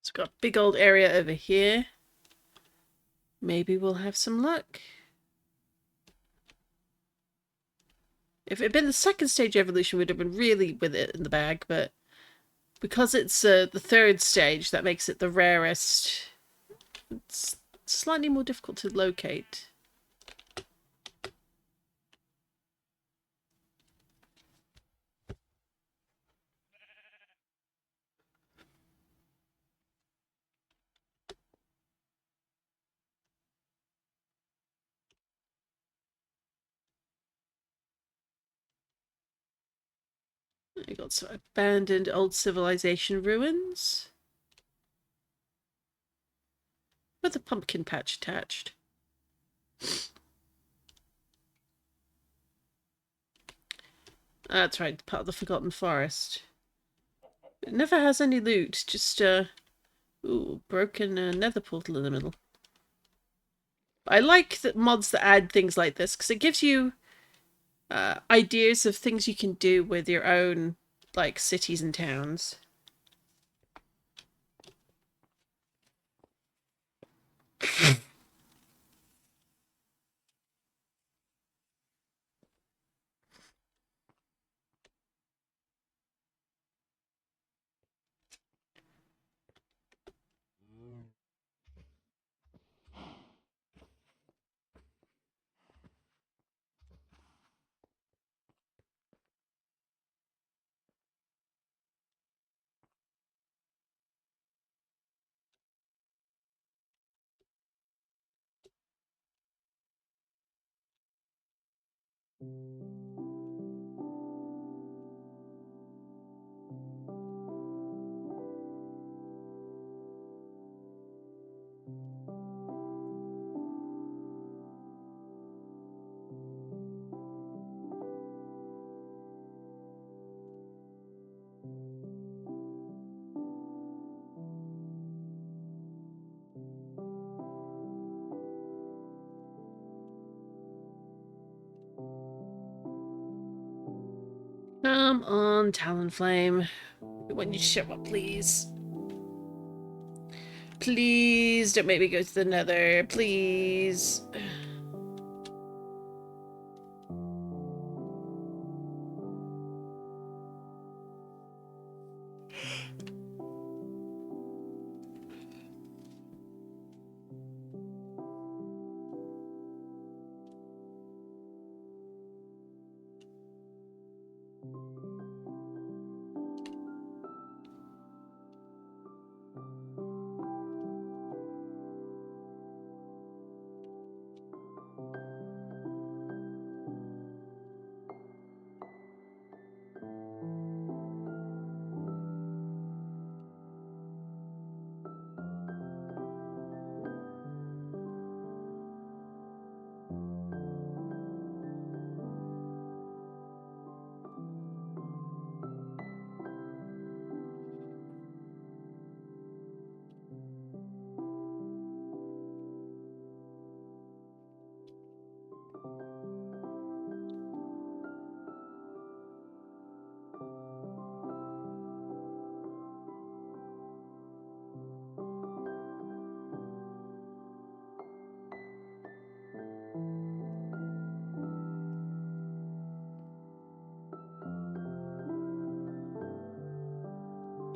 It's got a big old area over here. Maybe we'll have some luck. If it had been the second stage evolution, we'd have been really with it in the bag, but because it's the third stage, that makes it the rarest. It's slightly more difficult to locate. We got some abandoned old civilization ruins with a pumpkin patch attached. That's right, part of the Forgotten Forest. It never has any loot, just ooh, broken nether portal in the middle. I like the mods that add things like this because it gives you ideas of things you can do with your own like cities and towns. Come on, Talonflame. We want you to show up, please. Please don't make me go to the nether. Please.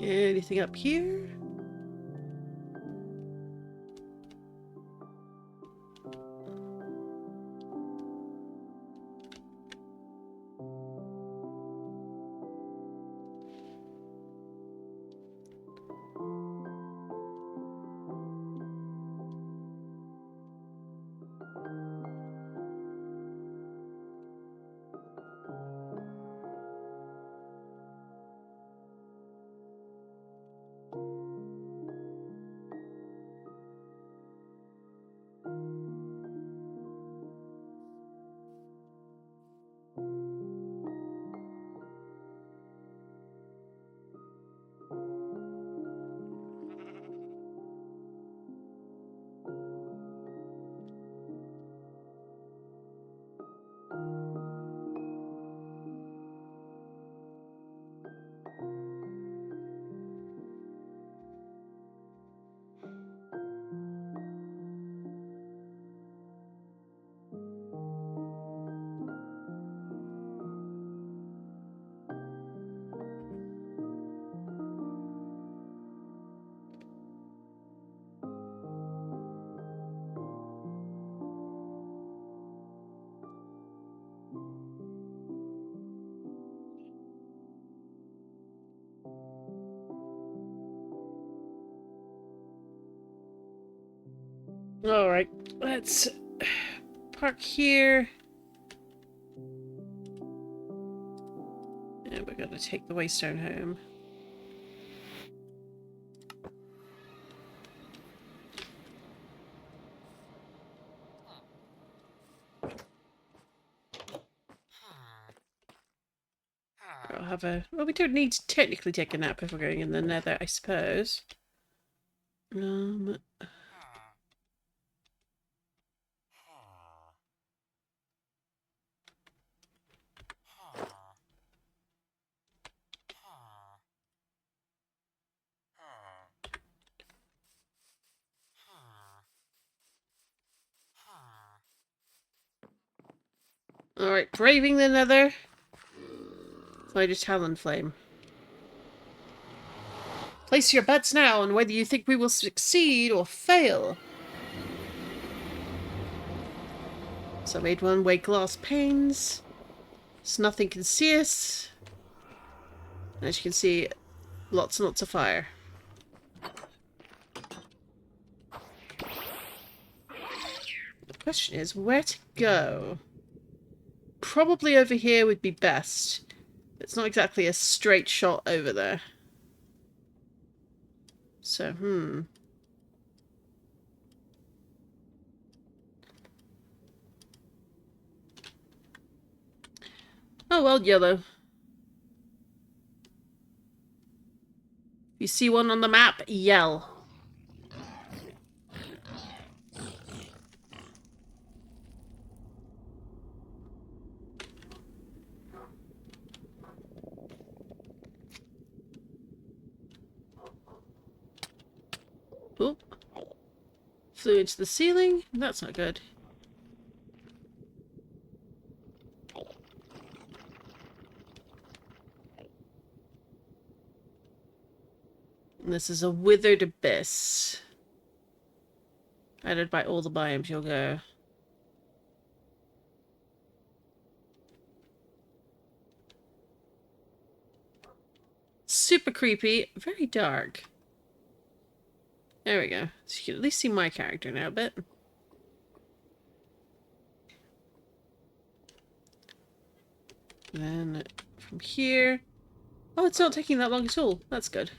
Anything up here? Alright, let's park here. And we're gonna take the waystone home. I'll have a... Well, we don't need to technically take a nap if we're going in the nether, I suppose. Alright, braving the nether. Light a talon flame. Place your bets now on whether you think we will succeed or fail. So I made one way glass panes. So nothing can see us. And as you can see, lots and lots of fire. The question is where to go. Probably over here would be best. It's not exactly a straight shot over there. So, Oh well, yellow. If you see one on the map, yell. Oop. Flew into the ceiling. That's not good. And this is a withered abyss. Added by all the biomes you'll go. Super creepy. Very dark. There we go. So you can at least see my character now a bit. Then from here... Oh, it's not taking that long at all. That's good.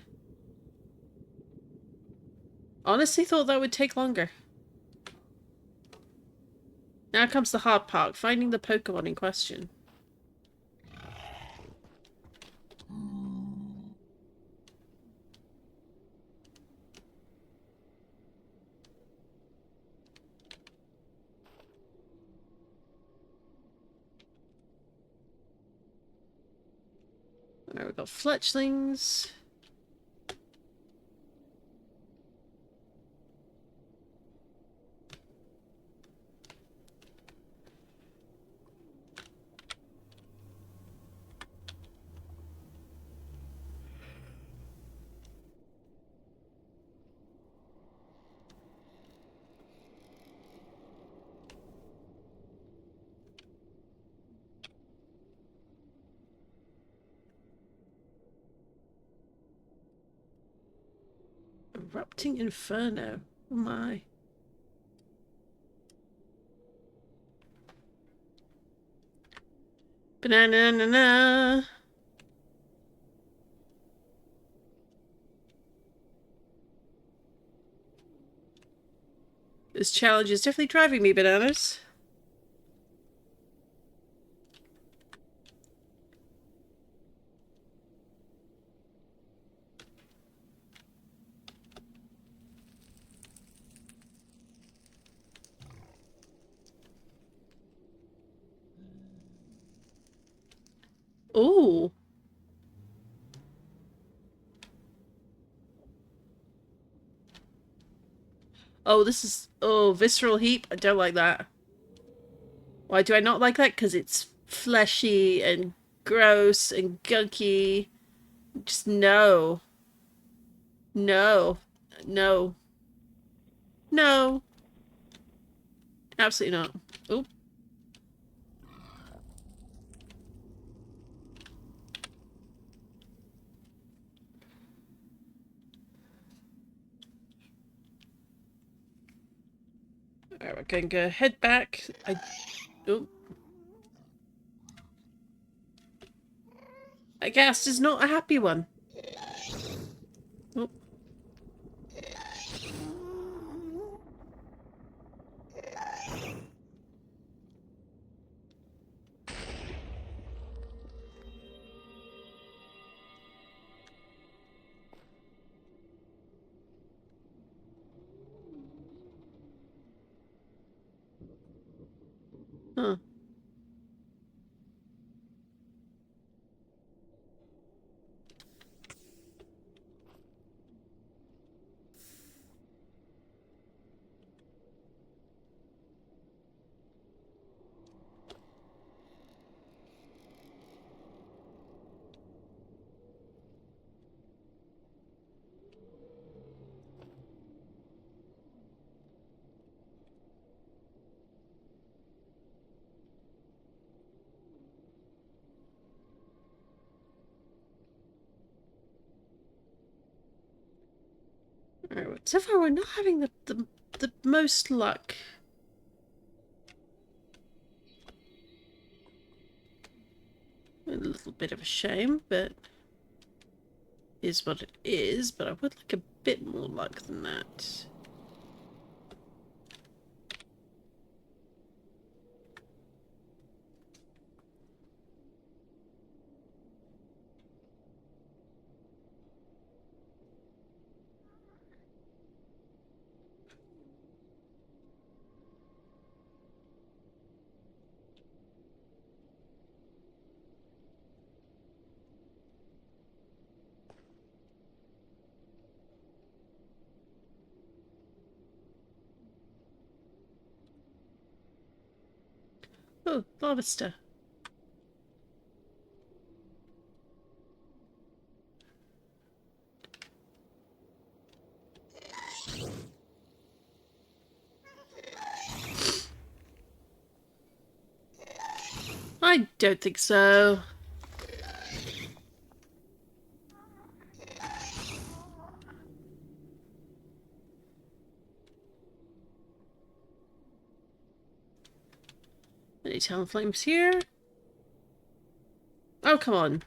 Honestly thought that would take longer. Now comes the hard part, finding the Pokemon in question. Alright, we've got fletchlings. Erupting Inferno. Oh my. Banana. This challenge is definitely driving me bananas. Ooh. Oh, this is... Oh, visceral heap. I don't like that. Why do I not like that? Because it's fleshy and gross and gunky. Just no. No. No. No. Absolutely not. Oop. Alright, we're going to head back. Oop. That ghast is not a happy one. Oop. Huh. Alright, so far we're not having the most luck. A little bit of a shame, but is what it is. But I would like a bit more luck than that. Oh, lobster. I don't think so. Any talon flames here? Oh, come on.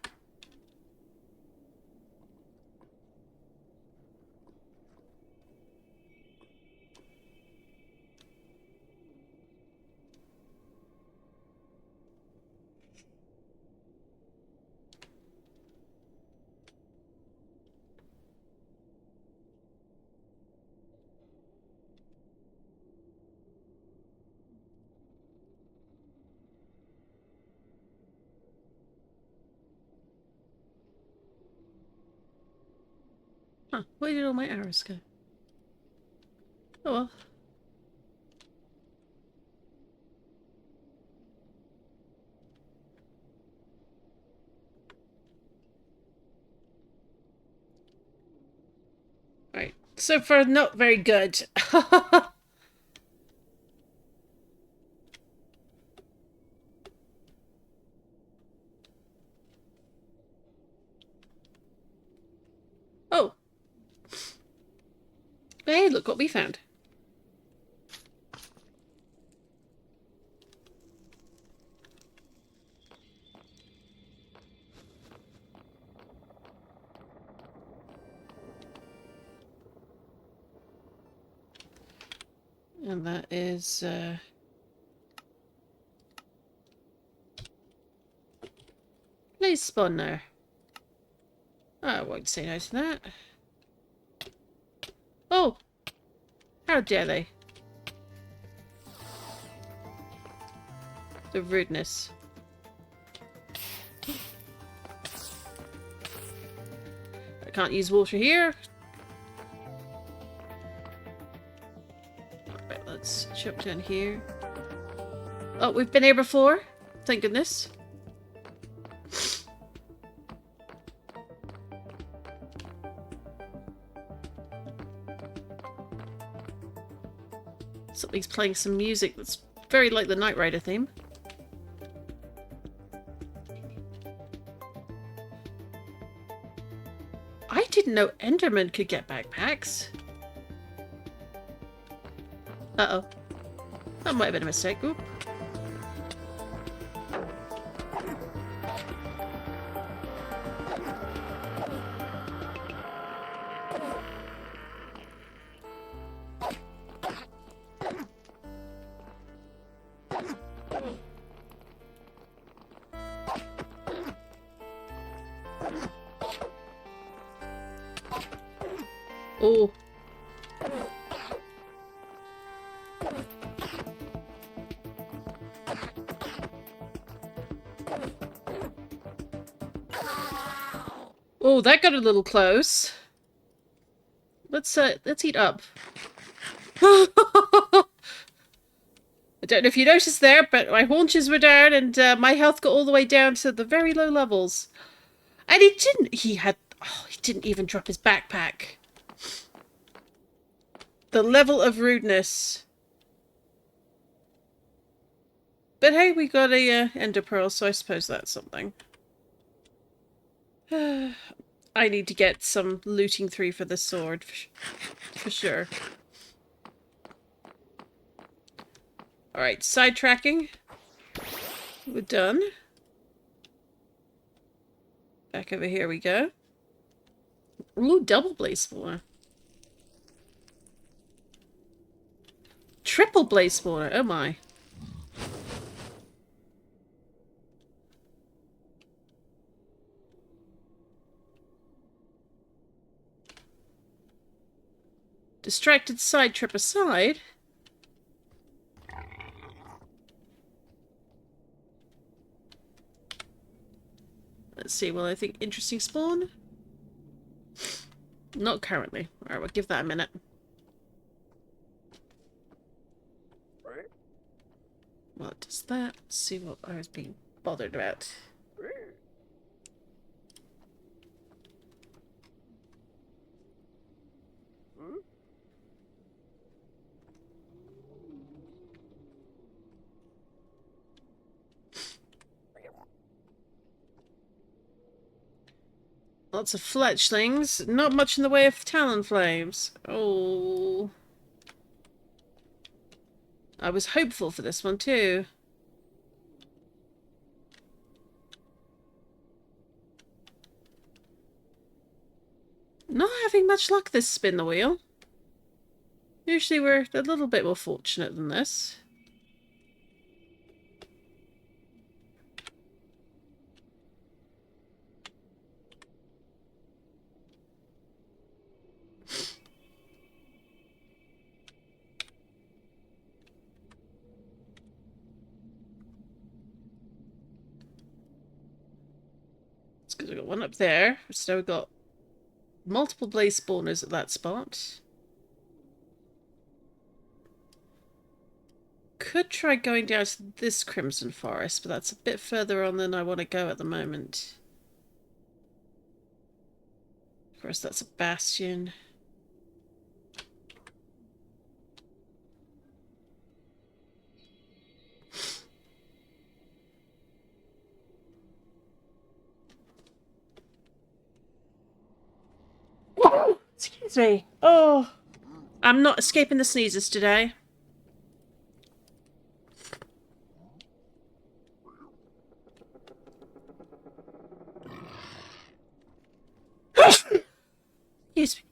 Huh, where did all my arrows go? Oh well. Right, so far not very good. Oh. Hey, look what we found. And that is, please spawn there. I won't say no to that. Oh! How dare they? The rudeness. I can't use water here. Alright, let's jump down here. Oh, we've been here before. Thank goodness. Something's playing some music that's very like the Knight Rider theme. I didn't know Endermen could get backpacks. Uh-oh. That might have been a mistake. Oop. Oh. Oh, that got a little close. Let's eat up. I don't know if you noticed there, but my haunches were down and my health got all the way down to the very low levels. And he didn't even drop his backpack. The level of rudeness. But hey, we got a ender pearl, so I suppose that's something. I need to get some looting 3 for the sword, for sure. Alright, sidetracking. We're done. Back over here we go. Ooh, double blaze spawner. Triple blaze spawner, oh my. Distracted side trip aside. Let's see, well I think interesting spawn? Not currently. Alright, we'll give that a minute. What does that? Let's see what I was being bothered about. Lots of fletchlings. Not much in the way of talon flames. Oh. I was hopeful for this one too. Not having much luck this spin the wheel. Usually we're a little bit more fortunate than this. It's because we've got one up there. So we've got multiple blaze spawners at that spot. Could try going down to this Crimson Forest, but that's a bit further on than I want to go at the moment. Of course, that's a bastion. Excuse me. Oh. I'm not escaping the sneezes today. Excuse me.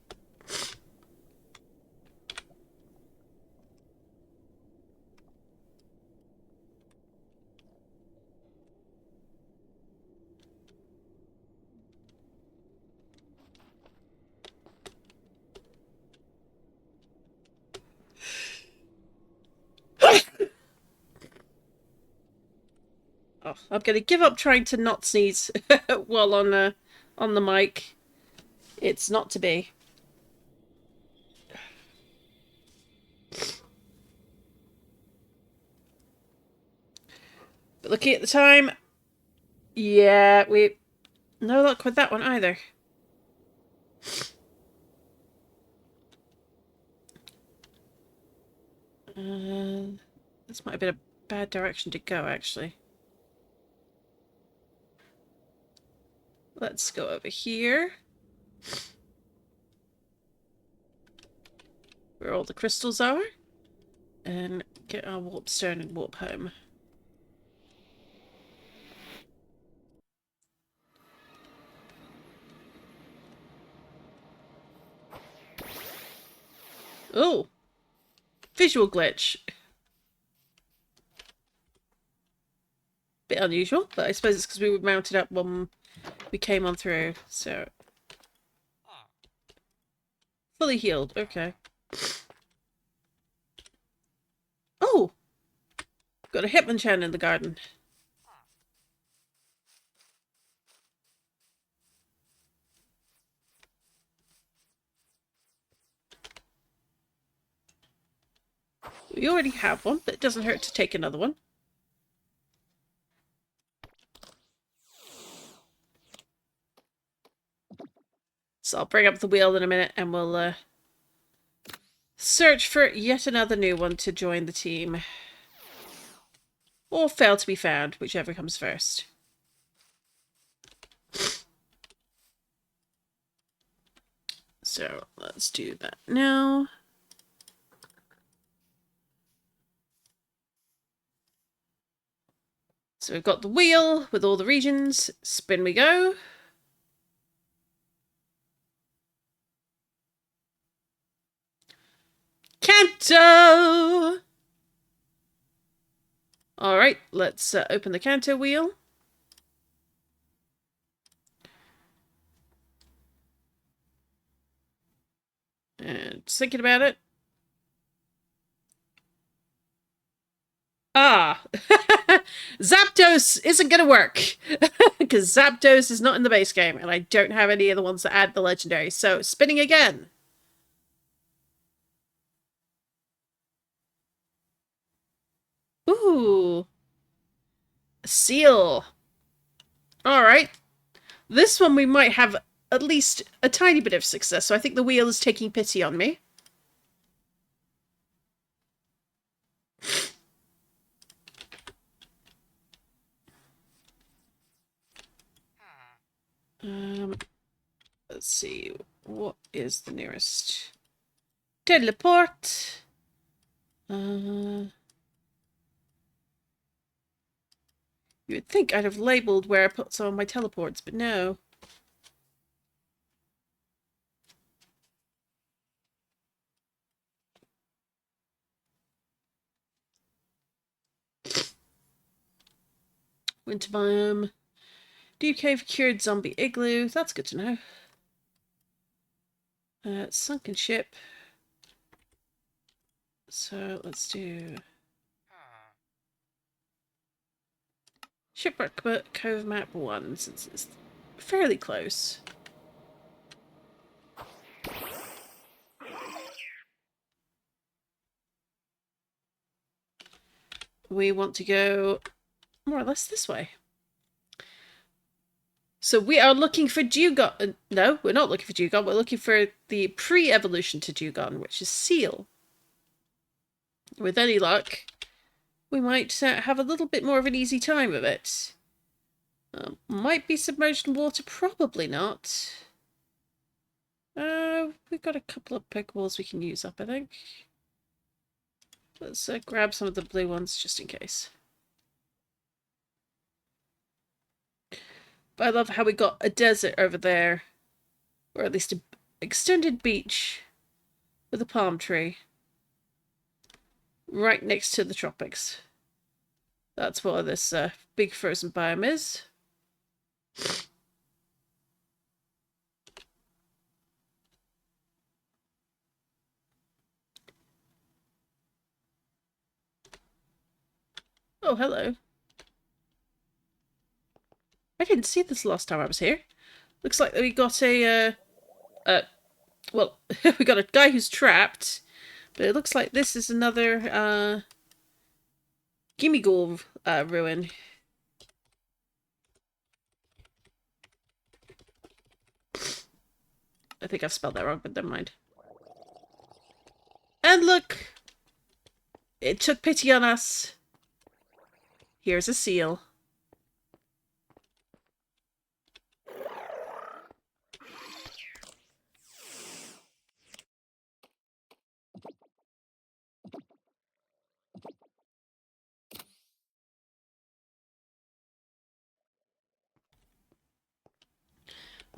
Oh, I'm gonna give up trying to not sneeze while on the mic. It's not to be. But looking at the time, yeah, no luck with that one either. This might have been a bad direction to go, actually. Let's go over here. Where all the crystals are. And get our warp stone and warp home. Oh! Visual glitch. Bit unusual, but I suppose it's because we were mounted up when we came on through, so... Fully healed, okay. Oh! Got a Hitmonchan in the garden. We already have one, but it doesn't hurt to take another one. So I'll bring up the wheel in a minute and we'll search for yet another new one to join the team. Or fail to be found, whichever comes first. So let's do that now. So we've got the wheel with all the regions. Spin we go. Kanto! Alright, let's open the Kanto wheel. And just thinking about it. Ah! Zapdos isn't going to work. Because Zapdos is not in the base game. And I don't have any of the ones that add the legendary. So, spinning again. Ooh. A seal. Alright. This one we might have at least a tiny bit of success. So I think the wheel is taking pity on me. Let's see. What is the nearest? Teleport. You would think I'd have labelled where I put some of my teleports, but no. Winter biome. Deep cave cured zombie igloo. That's good to know. Sunken ship. So let's do Shipwreck Cove Map 1, since it's fairly close. We want to go more or less this way. So we are looking for Dewgong. No, we're not looking for Dewgong. We're looking for the pre-evolution to Dewgong, which is Seal. With any luck, we might have a little bit more of an easy time of it. Might be submerged in water, probably not. We've got a couple of Pokeballs we can use up, I think. Let's grab some of the blue ones just in case. But I love how we got a desert over there. Or at least an extended beach with a palm tree. Right next to the tropics. That's what this big frozen biome is. Oh, hello. I didn't see this last time I was here. Looks like we got well, we got a guy who's trapped, but it looks like this is another Gimmighoul ruin. I think I've spelled that wrong, but never mind. And look! It took pity on us. Here's a seal.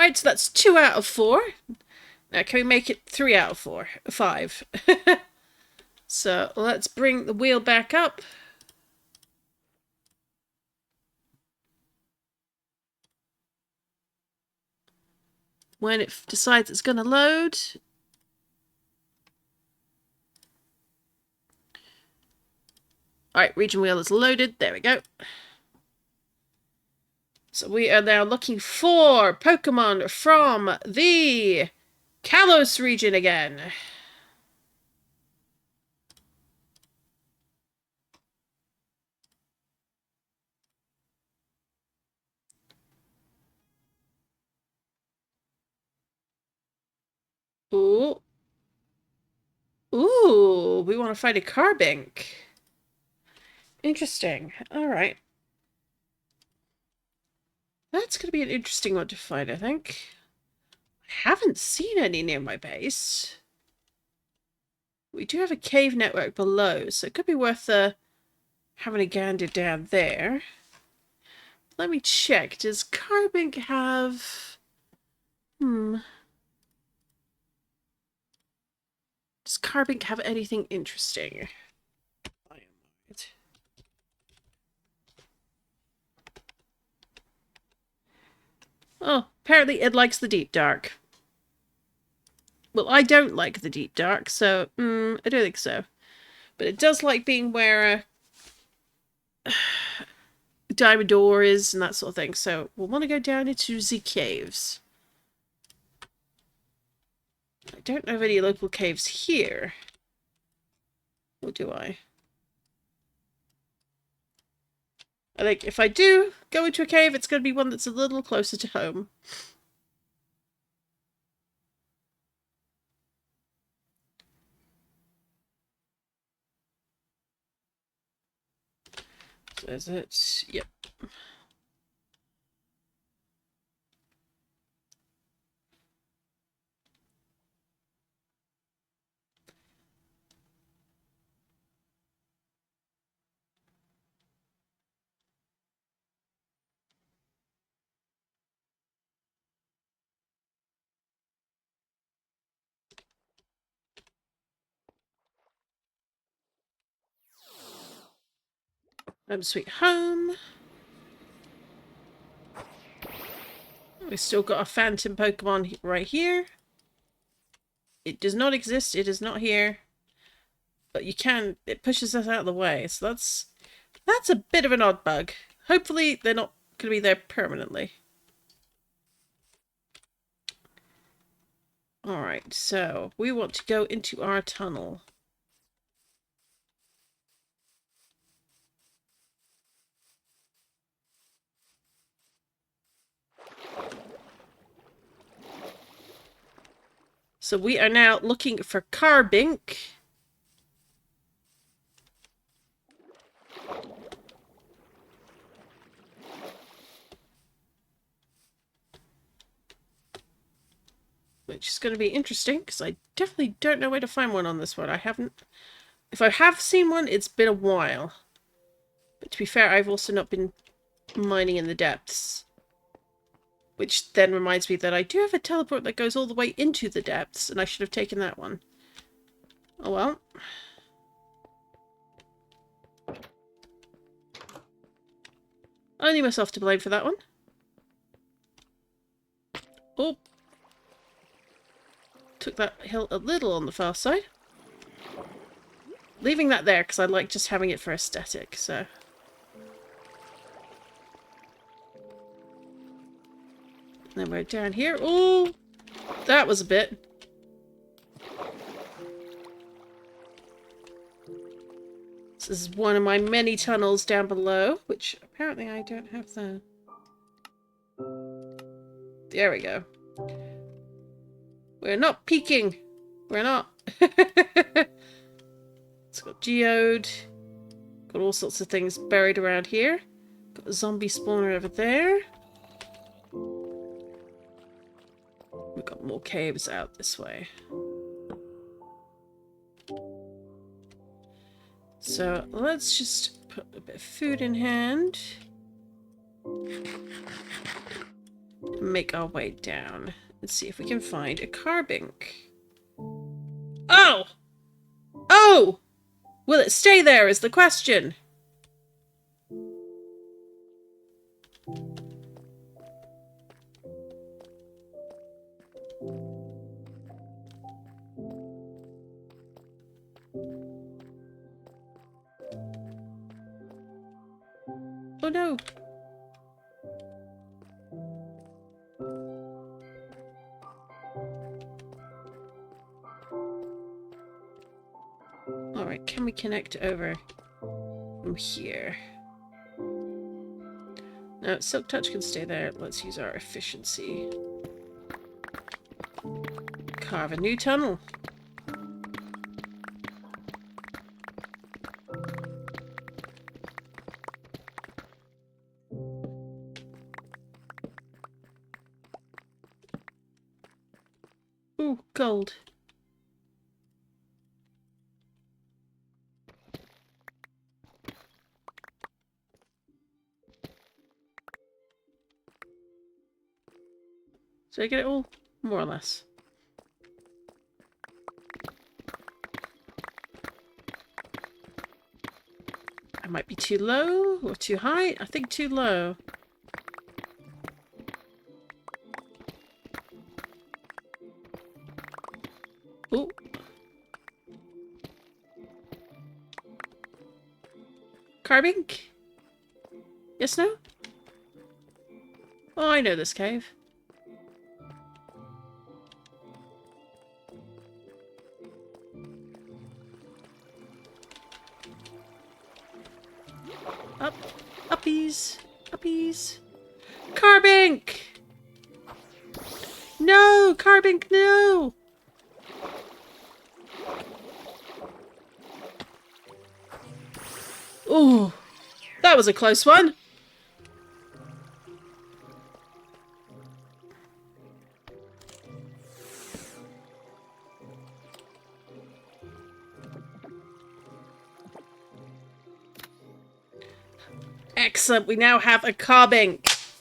Alright, so that's 2 out of 4. Now, can we make it 3 out of 4? 5. So, let's bring the wheel back up. When it decides it's going to load. Alright, region wheel is loaded. There we go. So we are now looking for Pokemon from the Kalos region again. Ooh. Ooh, we want to find a Carbink. Interesting. Alright. That's going to be an interesting one to find, I think. I haven't seen any near my base. We do have a cave network below, so it could be worth having a gander down there. Let me check. Does Carbink have... Does Carbink have anything interesting? Oh, apparently it likes the deep dark. Well, I don't like the deep dark, so I don't think so. But it does like being where Diamond Door is and that sort of thing. So we'll want to go down into the caves. I don't know of any local caves here. Or do I? I think if I do go into a cave, it's going to be one that's a little closer to home. So is it? Yep. Home sweet home. We've still got a phantom Pokemon right here. It does not exist. It is not here. But you can... It pushes us out of the way. So that's a bit of an odd bug. Hopefully they're not going to be there permanently. Alright, so we want to go into our tunnel. So we are now looking for Carbink. which is going to be interesting because I definitely don't know where to find one on this one. I haven't... If I have seen one, it's been a while. But to be fair, I've also not been mining in the depths. Which then reminds me that I do have a teleport that goes all the way into the depths, and I should have taken that one. Oh well. Only myself to blame for that one. Oh. Took that hill a little on the fast side. Leaving that there because I like just having it for aesthetic, so... Then we're down here. Oh! That was a bit. This is one of my many tunnels down below, which apparently I don't have the... There we go. We're not peeking. We're not. It's got geode. Got all sorts of things buried around here. Got a zombie spawner over there. We've got more caves out this way. So let's just put a bit of food in hand. And make our way down. Let's see if we can find a carbink. Oh! Oh! Will it stay there is the question. Oh no. Alright, can we connect over from here? No, Silk Touch can stay there. Let's use our efficiency. Carve a new tunnel. Ooh, gold. Did I get it all? More or less. I might be too low or too high. I think too low. Ooh. Carbink? Yes, no? Oh, I know this cave. Up. Uppies. Uppies. Carbink! No! Carbink, no! Ooh. That was a close one. Excellent, we now have a carbink.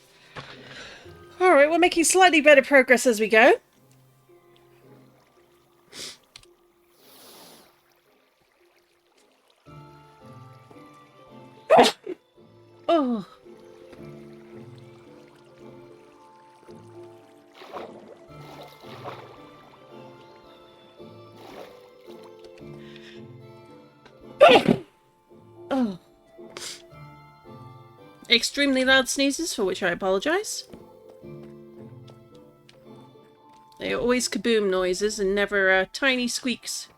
Alright, we're making slightly better progress as we go. Oh. Oh. Extremely loud sneezes, for which I apologise. They are always kaboom noises and never tiny squeaks.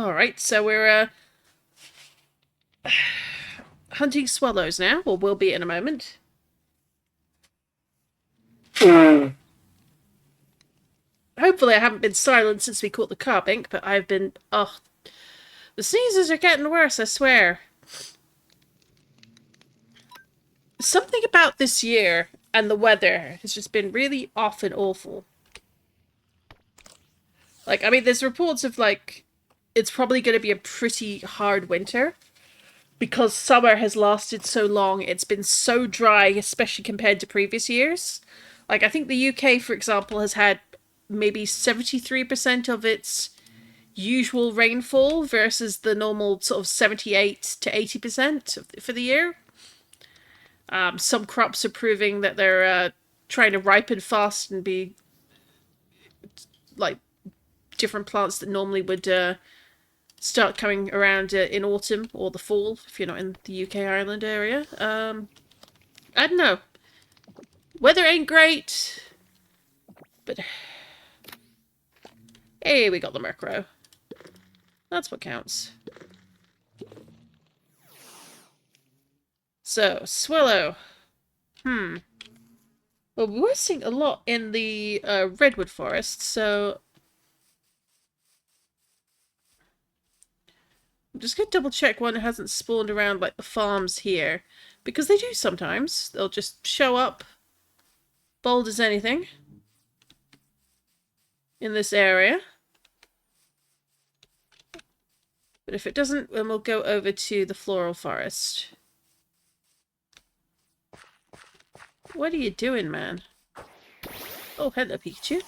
Alright, so we're hunting swallows now, or will be in a moment. Hopefully I haven't been silent since we caught the carbink, but I've been... Oh, the sneezes are getting worse, I swear. Something about this year and the weather has just been really off and awful. Like, I mean, there's reports of, like, it's probably going to be a pretty hard winter. Because summer has lasted so long, it's been so dry, especially compared to previous years. Like, I think the UK, for example, has had maybe 73% of its usual rainfall versus the normal sort of 78 to 80% for the year. Some crops are proving that they're trying to ripen fast and be like different plants that normally would start coming around in autumn or the fall if you're not in the UK Ireland area. I don't know. Weather ain't great, but hey, we got the Murkrow. That's what counts. So, Swallow. Well, we were seeing a lot in the redwood forest, so I'm just going to double check one hasn't spawned around like the farms here, because they do sometimes. They'll just show up, bold as anything, in this area. But if it doesn't, then we'll go over to the floral forest. What are you doing, man? Oh, hello, Pikachu.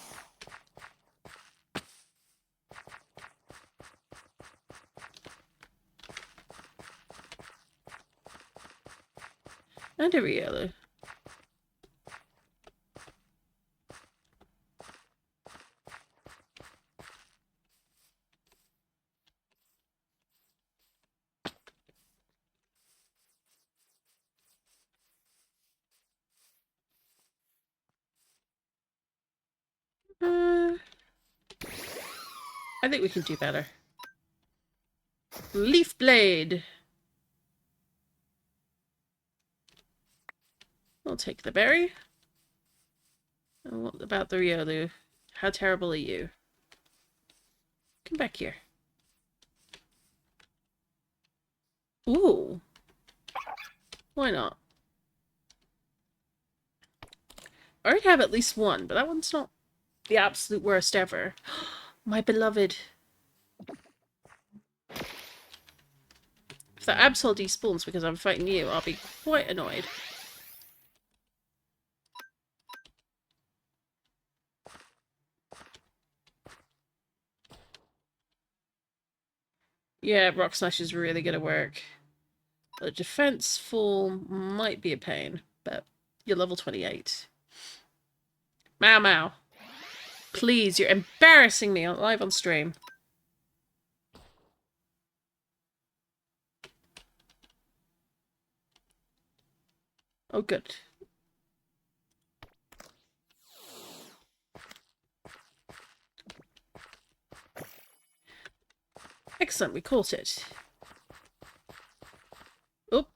And a Riolu. I think we can do better. Leaf Blade. I'll take the berry. And what about the Riolu? How terrible are you? Come back here. Ooh. Why not? I already have at least one, but that one's not the absolute worst ever. My beloved. If that Absol despawns because I'm fighting you, I'll be quite annoyed. Yeah, Rock Smash is really gonna work. The defense fall might be a pain, but you're level 28. Mau Mau. Please, you're embarrassing me live on stream. Oh, good. Excellent, we caught it. Oop.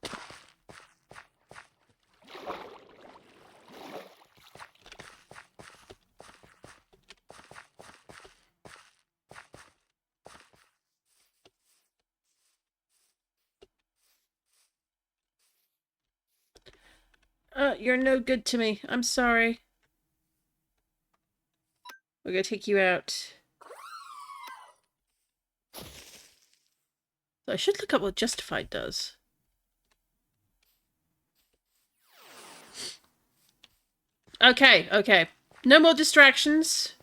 You're no good to me. I'm sorry. We're gonna take you out. So I should look up what Justified does. Okay, okay. No more distractions.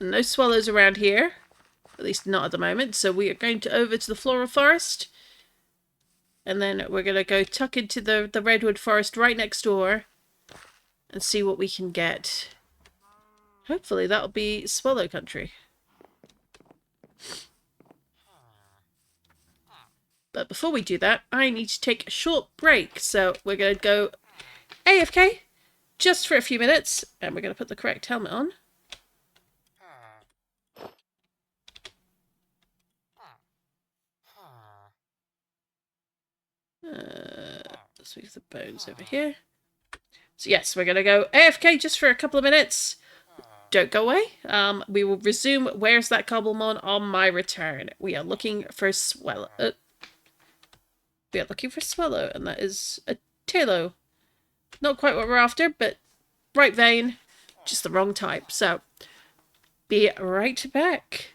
No swallows around here. At least not at the moment. So we are going to over to the floral forest. And then we're going to go tuck into the redwood forest right next door. And see what we can get. Hopefully that'll be swallow country. But before we do that, I need to take a short break. So we're going to go AFK just for a few minutes. And we're going to put the correct helmet on. Let's move the bones over here. So yes, we're going to go AFK just for a couple of minutes. Don't go away. We will resume Where's That Cobblemon on my return. We are looking for Swallow. We are looking for Swallow, and that is a Tailo. Not quite what we're after, but right vein, just the wrong type. So, be right back.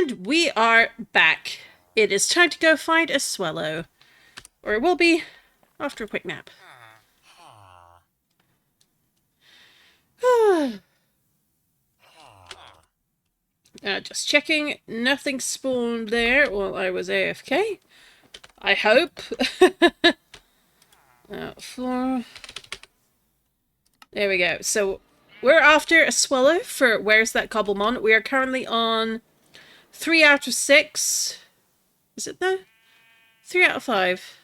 And we are back. It is time to go find a swallow. Or it will be after a quick nap. Just checking. Nothing spawned there while I was AFK. I hope. There we go. So, we're after a swallow for Where's That Cobblemon. We are currently on 3 out of 6. Is it though? 3 out of 5.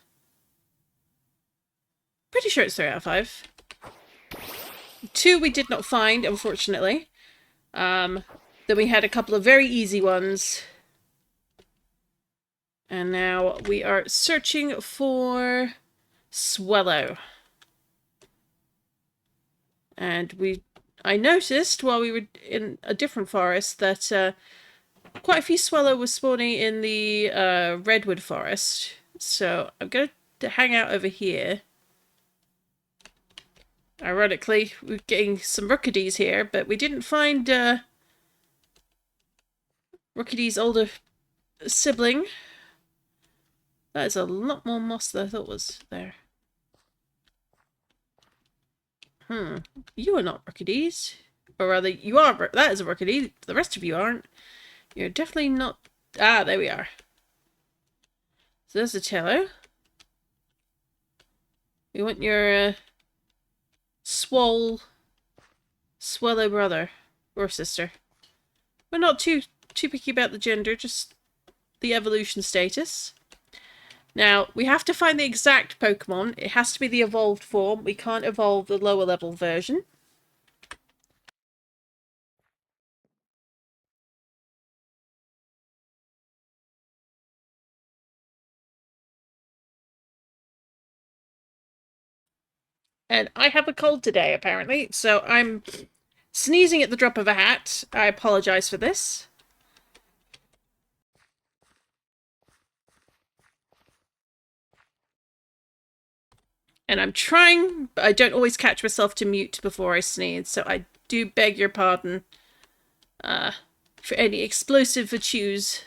Pretty sure it's 3 out of 5. 2 we did not find, unfortunately. Then we had a couple of very easy ones. And now we are searching for swallow. And I noticed while we were in a different forest that quite a few swallow was spawning in the redwood forest. So I'm going to hang out over here. Ironically, we're getting some rookies here, but we didn't find Rookies' older sibling. That is a lot more moss than I thought was there. You are not Rookies. Or rather, you are. That is a Rookidee. The rest of you aren't. You're definitely not. Ah, there we are. So there's a cello. You want your swallow brother or sister. We're not too picky about the gender, just the evolution status. Now, we have to find the exact Pokemon. It has to be the evolved form. We can't evolve the lower level version. And I have a cold today, apparently, so I'm sneezing at the drop of a hat. I apologize for this. And I'm trying, but I don't always catch myself to mute before I sneeze, so I do beg your pardon for any explosive virtues.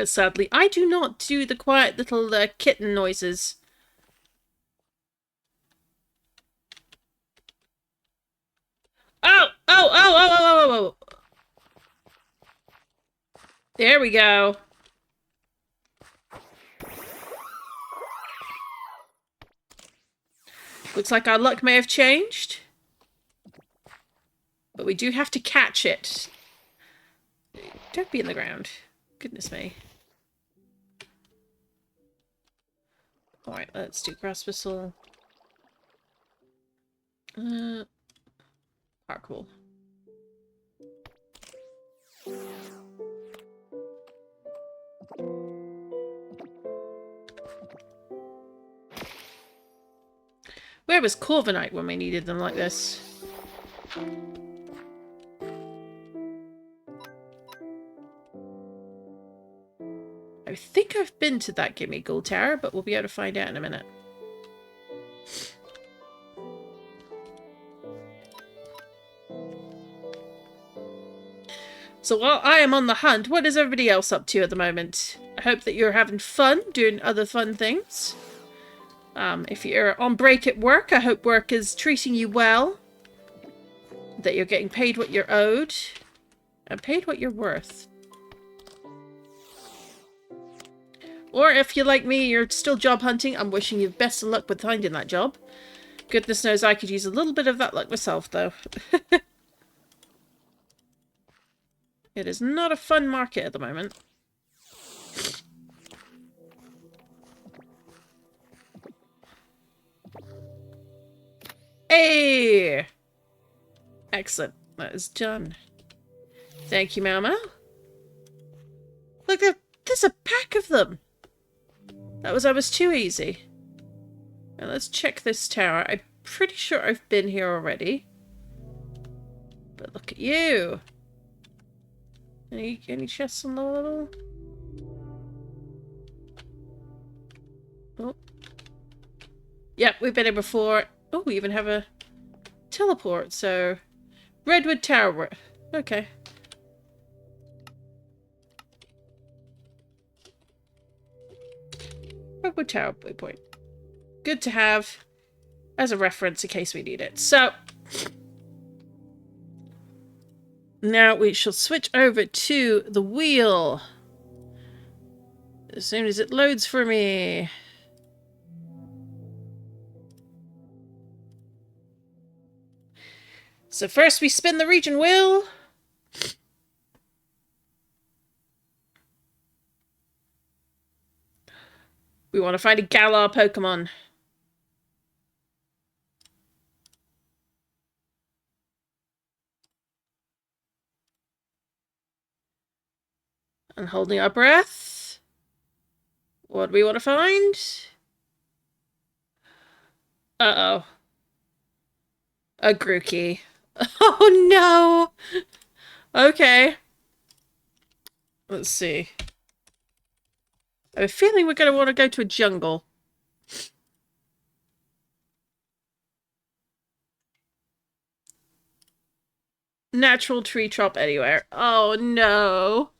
Sadly, I do not do the quiet little kitten noises. Oh! Oh! Oh! Oh! Oh! Oh! Oh! There we go. Looks like our luck may have changed. But we do have to catch it. Don't be in the ground. Goodness me. Alright, let's do grass whistle. Parkour. Where was Corviknight when we needed them like this? I think I've been to that Gimme Gold Tower, but we'll be able to find out in a minute. So while I am on the hunt, what is everybody else up to at the moment? I hope that you're having fun, doing other fun things. If you're on break at work, I hope work is treating you well. That you're getting paid what you're owed. And paid what you're worth. Or if you're like me, you're still job hunting, I'm wishing you best of luck with finding that job. Goodness knows I could use a little bit of that luck myself, though. It is not a fun market at the moment. Hey! Excellent. That is done. Thank you, Mama. Look, there's a pack of them. That was too easy. Now let's check this tower. I'm pretty sure I've been here already. But look at you. Any chests on the level? Oh. Yep, we've been here before. Oh, we even have a teleport, so... Redwood Tower. Okay. Rugwood Tower waypoint. Good to have as a reference in case we need it. So, now we shall switch over to the wheel. As soon as it loads for me. So first we spin the region wheel. We want to find a Galar Pokemon. And holding our breath. What do we want to find? Uh-oh. A Grookey. Oh no! Okay. Let's see. I have a feeling we're going to want to go to a jungle. Natural tree trop anywhere. Oh no.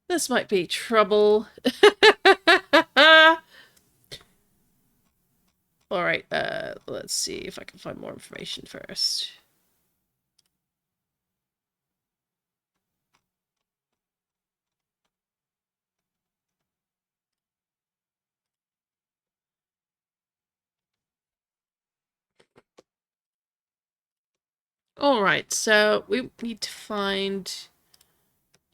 This might be trouble. Alright, let's see if I can find more information first. Alright, so we need to find...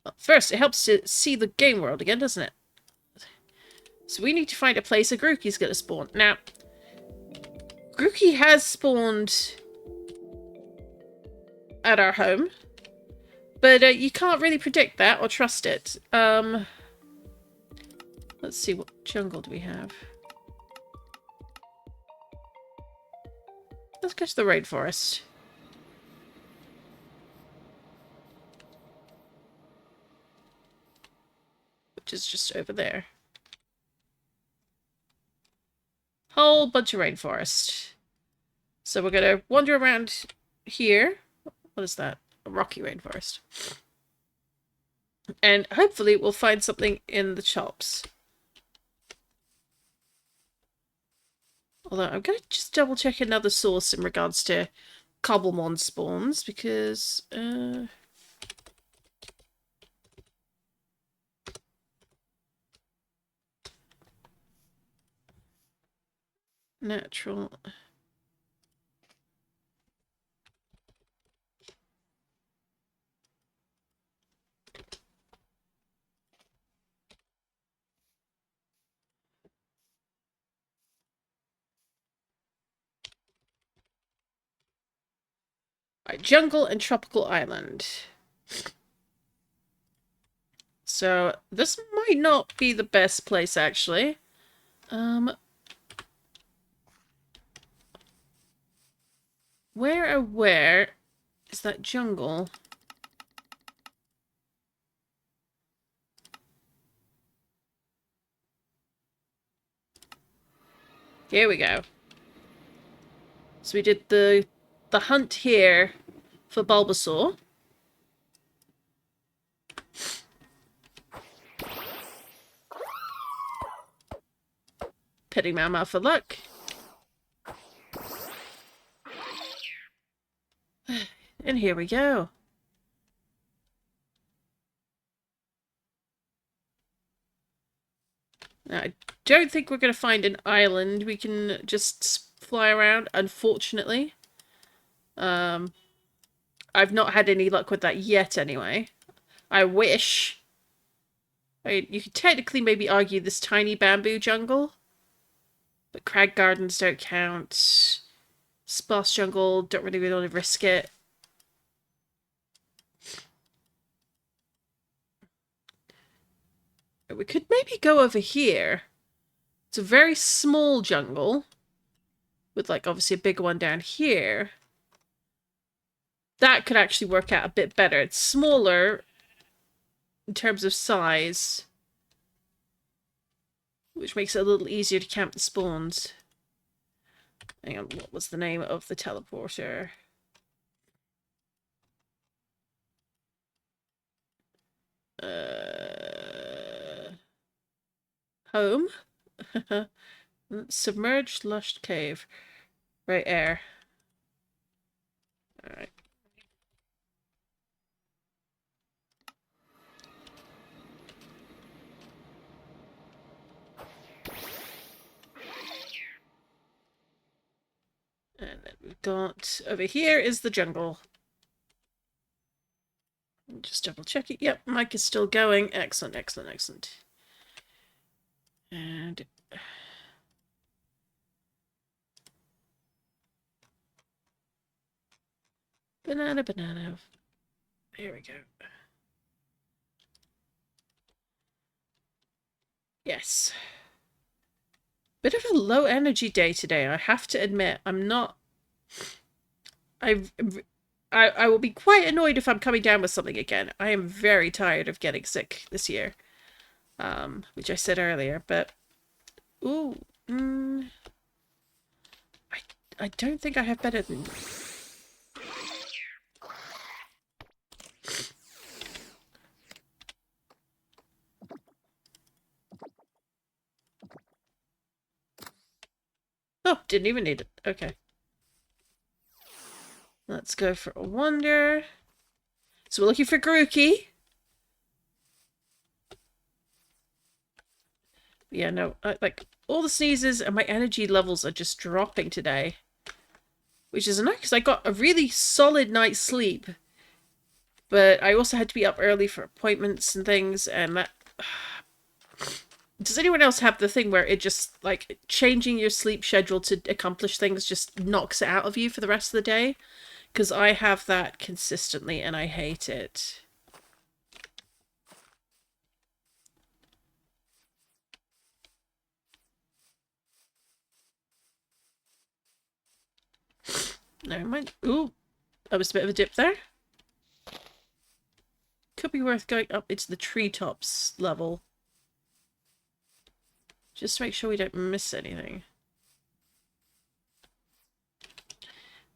Well, first, it helps to see the game world again, doesn't it? So we need to find a place a Grookey's going to spawn. Now, Grookey has spawned at our home, but you can't really predict that or trust it. Let's see, what jungle do we have? Let's go to the rainforest. Which is just over there. Whole bunch of rainforest. So we're going to wander around here. What is that? A rocky rainforest. And hopefully we'll find something in the shops. Although I'm going to just double check another source in regards to Cobblemon spawns, because... Natural... Right, jungle and tropical island. So this might not be the best place, actually. Where is that jungle? Here we go. So we did the hunt here for Bulbasaur. Pitting my mouth for luck. And here we go. Now, I don't think we're going to find an island we can just fly around, unfortunately. I've not had any luck with that yet, anyway. I wish. I mean, you could technically maybe argue this tiny bamboo jungle. But crag gardens don't count. Sparse jungle, don't really want to risk it. We could maybe go over here. It's a very small jungle. With, like, obviously a big one down here. That could actually work out a bit better. It's smaller in terms of size. Which makes it a little easier to camp the spawns. Hang on, what was the name of the teleporter? Home. Submerged lush cave. Right, air. Alright. And then we've got over here is the jungle. Just double check it. Yep, mic is still going. Excellent, excellent, excellent. And banana, banana. Here we go. Yes. Bit of a low energy day today, I have to admit. I'm not... I will be quite annoyed if I'm coming down with something again. I am very tired of getting sick this year. Which I said earlier, but... Ooh. I don't think I have better than... Oh, didn't even need it. Okay. Let's go for a wander. So we're looking for Grookey. Yeah, no, like, all the sneezes and my energy levels are just dropping today. Which is annoying, because I got a really solid night's sleep. But I also had to be up early for appointments and things, and that... Does anyone else have the thing where it just, like, changing your sleep schedule to accomplish things just knocks it out of you for the rest of the day? Because I have that consistently, and I hate it. Never mind. Ooh, that was a bit of a dip there. Could be worth going up into the treetops level. Just to make sure we don't miss anything.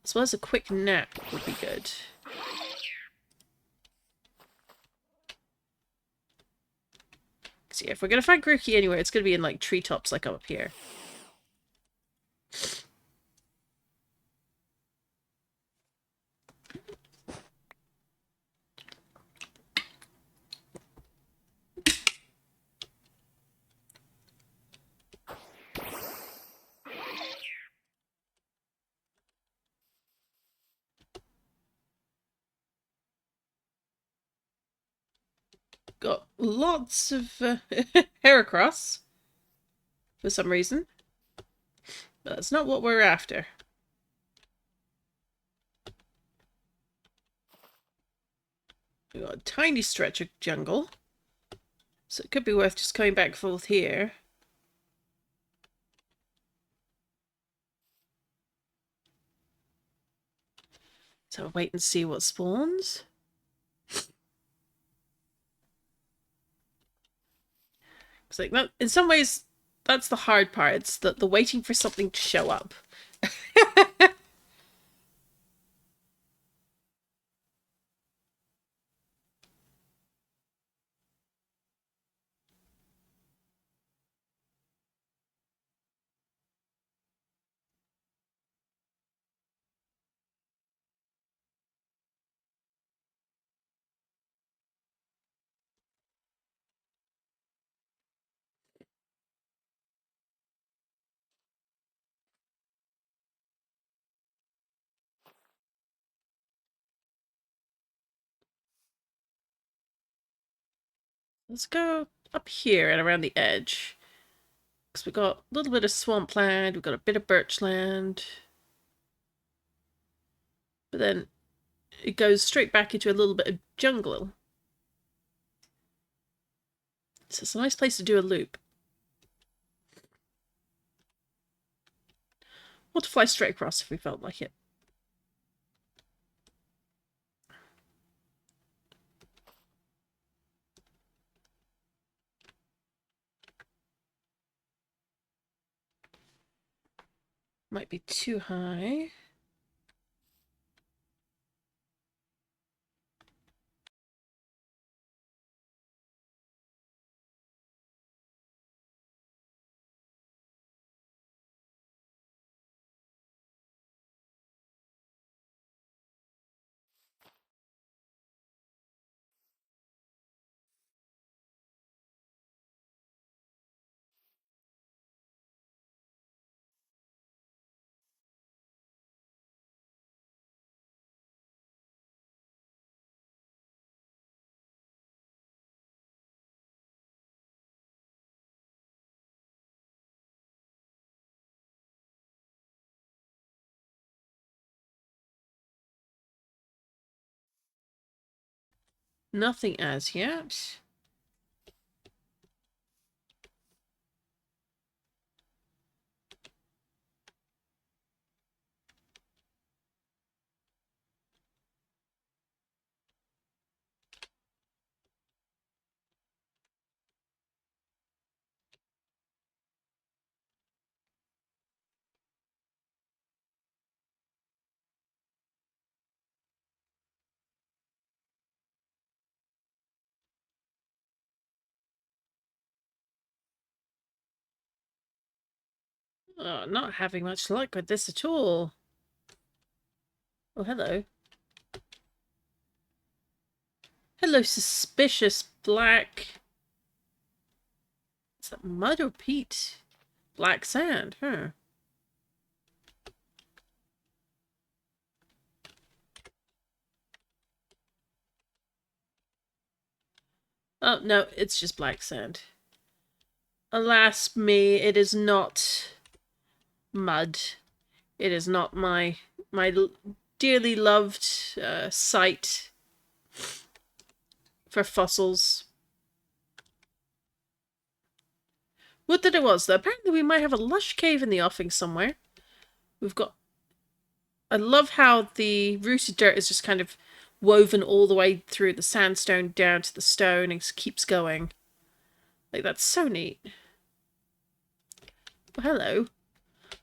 As well as a quick nap would be good. See, if we're going to find Grookey anywhere, it's going to be in, like, treetops like up here. Got lots of Heracross for some reason. But that's not what we're after. We've got a tiny stretch of jungle. So it could be worth just coming back and forth here. So wait and see what spawns. It's like, that, in some ways, that's the hard part. It's the waiting for something to show up. Let's go up here and around the edge. Because we've got a little bit of swampland, we've got a bit of birchland. But then it goes straight back into a little bit of jungle. So it's a nice place to do a loop. Or to fly straight across if we felt like it. Might be too high. Nothing as yet. Oh, not having much luck with this at all. Oh, hello. Hello, suspicious black. Is that mud or peat? Black sand, huh? Oh, no, it's just black sand. Alas me, it is not mud. It is not my dearly loved site for fossils. Would that it was, though. Apparently we might have a lush cave in the offing somewhere. We've got... I love how the rooted dirt is just kind of woven all the way through the sandstone down to the stone and just keeps going. Like, that's so neat. Well, hello.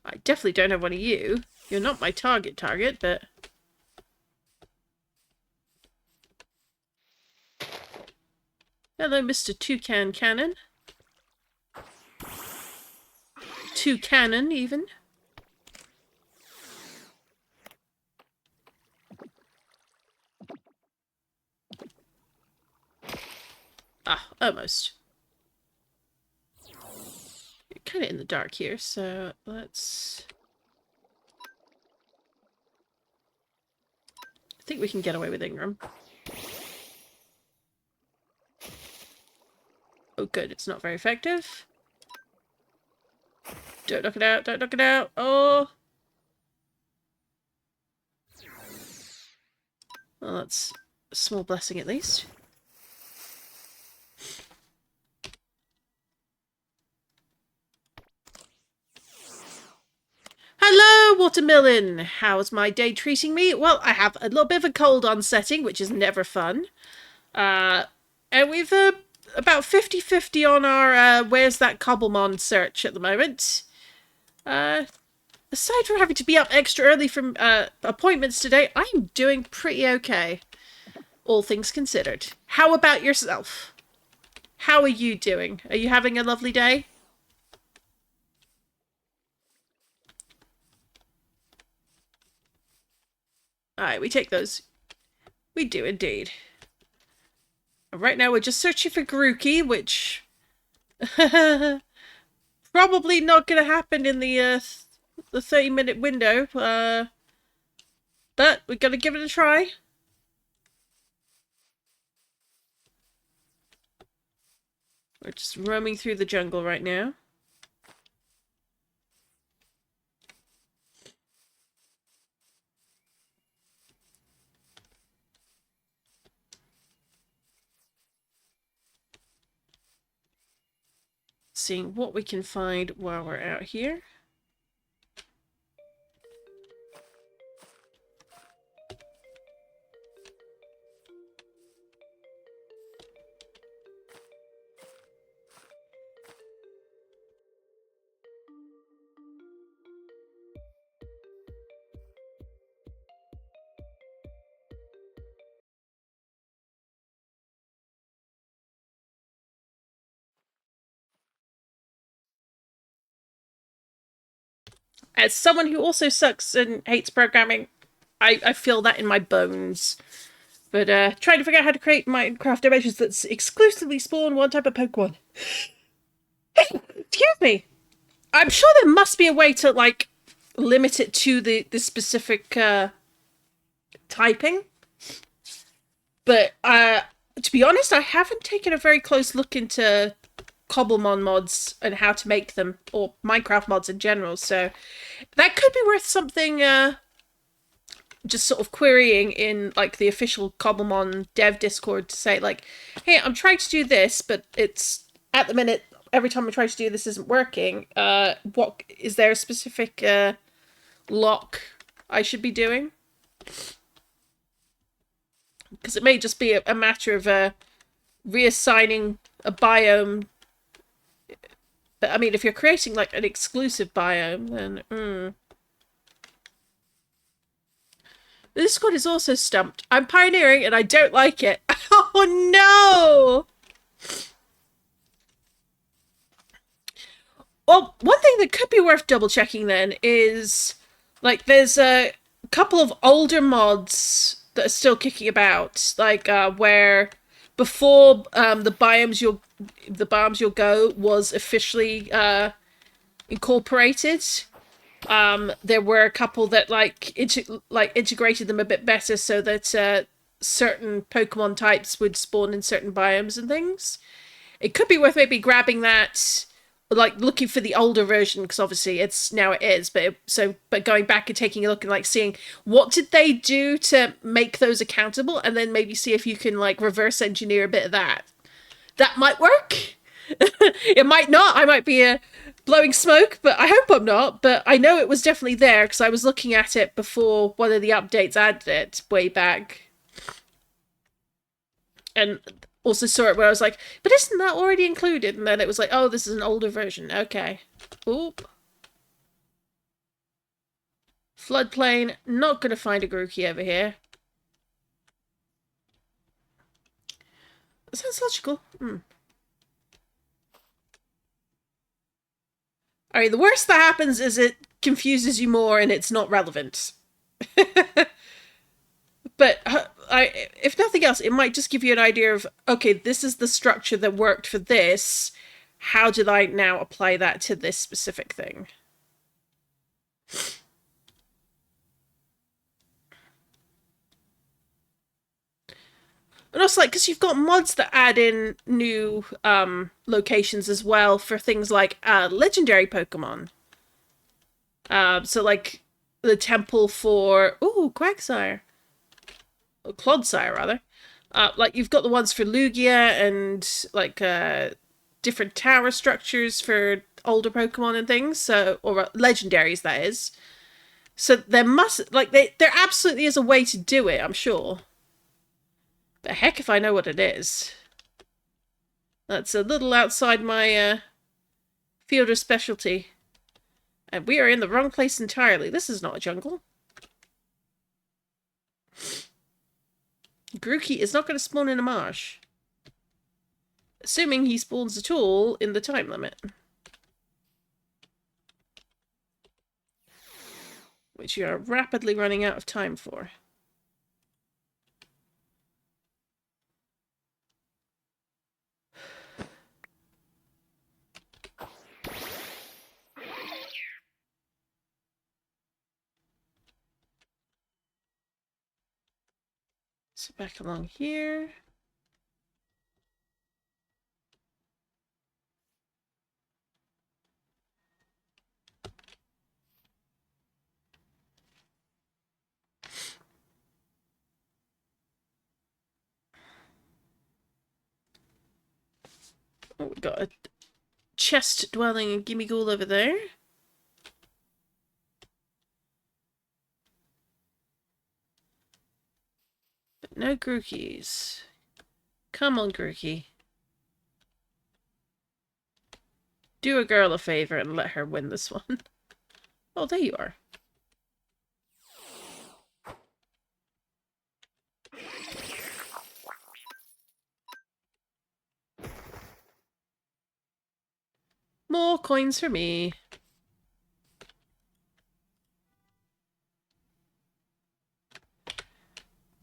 I definitely don't have one of you. You're not my target, but... Hello, Mr. Toucan Cannon. Toucanon, even. Ah, almost. You're kind of in the dark here, so let's... I think we can get away with Ingram. Oh, good. It's not very effective. Don't knock it out. Don't knock it out. Oh! Well, that's a small blessing at least. Hello, Watermelon! How's my day treating me? Well, I have a little bit of a cold on setting, which is never fun. And we've about 50-50 on our Where's That Cobblemon search at the moment. Aside from having to be up extra early from appointments today, I'm doing pretty okay. All things considered. How about yourself? How are you doing? Are you having a lovely day? Alright, we take those. We do indeed. Right now we're just searching for Grookey, which... probably not going to happen in the 30-minute window. But we got to give it a try. We're just roaming through the jungle right now. Seeing what we can find while we're out here. As someone who also sucks and hates programming, I feel that in my bones. But trying to figure out how to create Minecraft dimensions that exclusively spawn one type of Pokemon. Excuse me. I'm sure there must be a way to, like, limit it to the specific typing. But to be honest, I haven't taken a very close look into Cobblemon mods and how to make them, or Minecraft mods in general, so that could be worth something just sort of querying in like the official Cobblemon dev Discord to say like, hey, I'm trying to do this, but it's at the minute every time I try to do this isn't working. What is there a specific lock I should be doing? Because it may just be a matter of reassigning a biome. But I mean, if you're creating like an exclusive biome, then the Discord is also stumped. I'm pioneering and I don't like it. Oh no! Well, one thing that could be worth double checking then is like there's a couple of older mods that are still kicking about, like where before the biomes you'll go was officially incorporated. There were a couple that like integrated them a bit better so that certain Pokemon types would spawn in certain biomes and things. It could be worth maybe grabbing that, like looking for the older version because obviously it's now it is. But going back and taking a look and like seeing what did they do to make those accountable, and then maybe see if you can like reverse engineer a bit of that. That might work. It might not. I might be blowing smoke, but I hope I'm not. But I know it was definitely there because I was looking at it before one of the updates added it way back. And also saw it where I was like, but isn't that already included? And then it was like, oh, this is an older version. Okay. Oop. Floodplain. Not going to find a Grookey over here. That sounds logical. I mean, the worst that happens is it confuses you more and it's not relevant. But if nothing else, it might just give you an idea of, okay, this is the structure that worked for this. How did I now apply that to this specific thing? And also, like, because you've got mods that add in new locations as well for things like legendary Pokemon. So, like, the temple for... Ooh, Quagsire. Clodsire, rather. Like, you've got the ones for Lugia and, like, different tower structures for older Pokemon and things. So, or legendaries, that is. So there must... Like, there absolutely is a way to do it, I'm sure. But heck if I know what it is. That's a little outside my field of specialty. And we are in the wrong place entirely. This is not a jungle. Grookey is not going to spawn in a marsh. Assuming he spawns at all in the time limit. Which you are rapidly running out of time for. So back along here. Oh, we got a chest dwelling in Gimmighoul over there. But no Grookeys. Come on, Grookey. Do a girl a favor and let her win this one. Oh, there you are. More coins for me.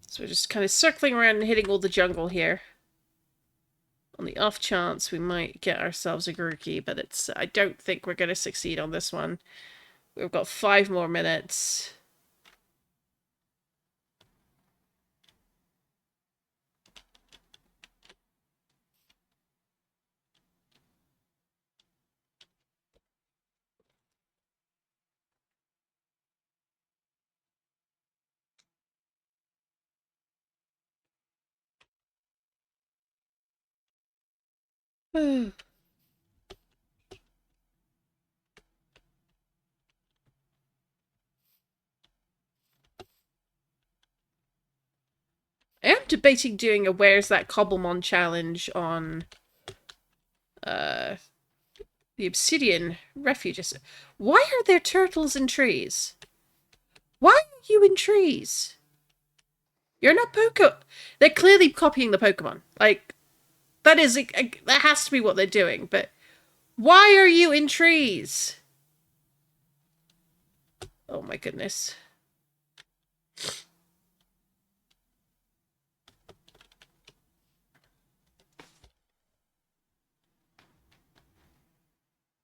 So we're just kind of circling around and hitting all the jungle here. On the off chance we might get ourselves a Grookey, but it's I don't think we're going to succeed on this one. We've got 5 more minutes. I am debating doing a Where's That Cobblemon challenge on the Obsidian Refuge. Why are there turtles in trees? Why are you in trees? You're not Poke. They're clearly copying the Pokemon. Like, that has to be what they're doing. But why are you in trees? Oh my goodness.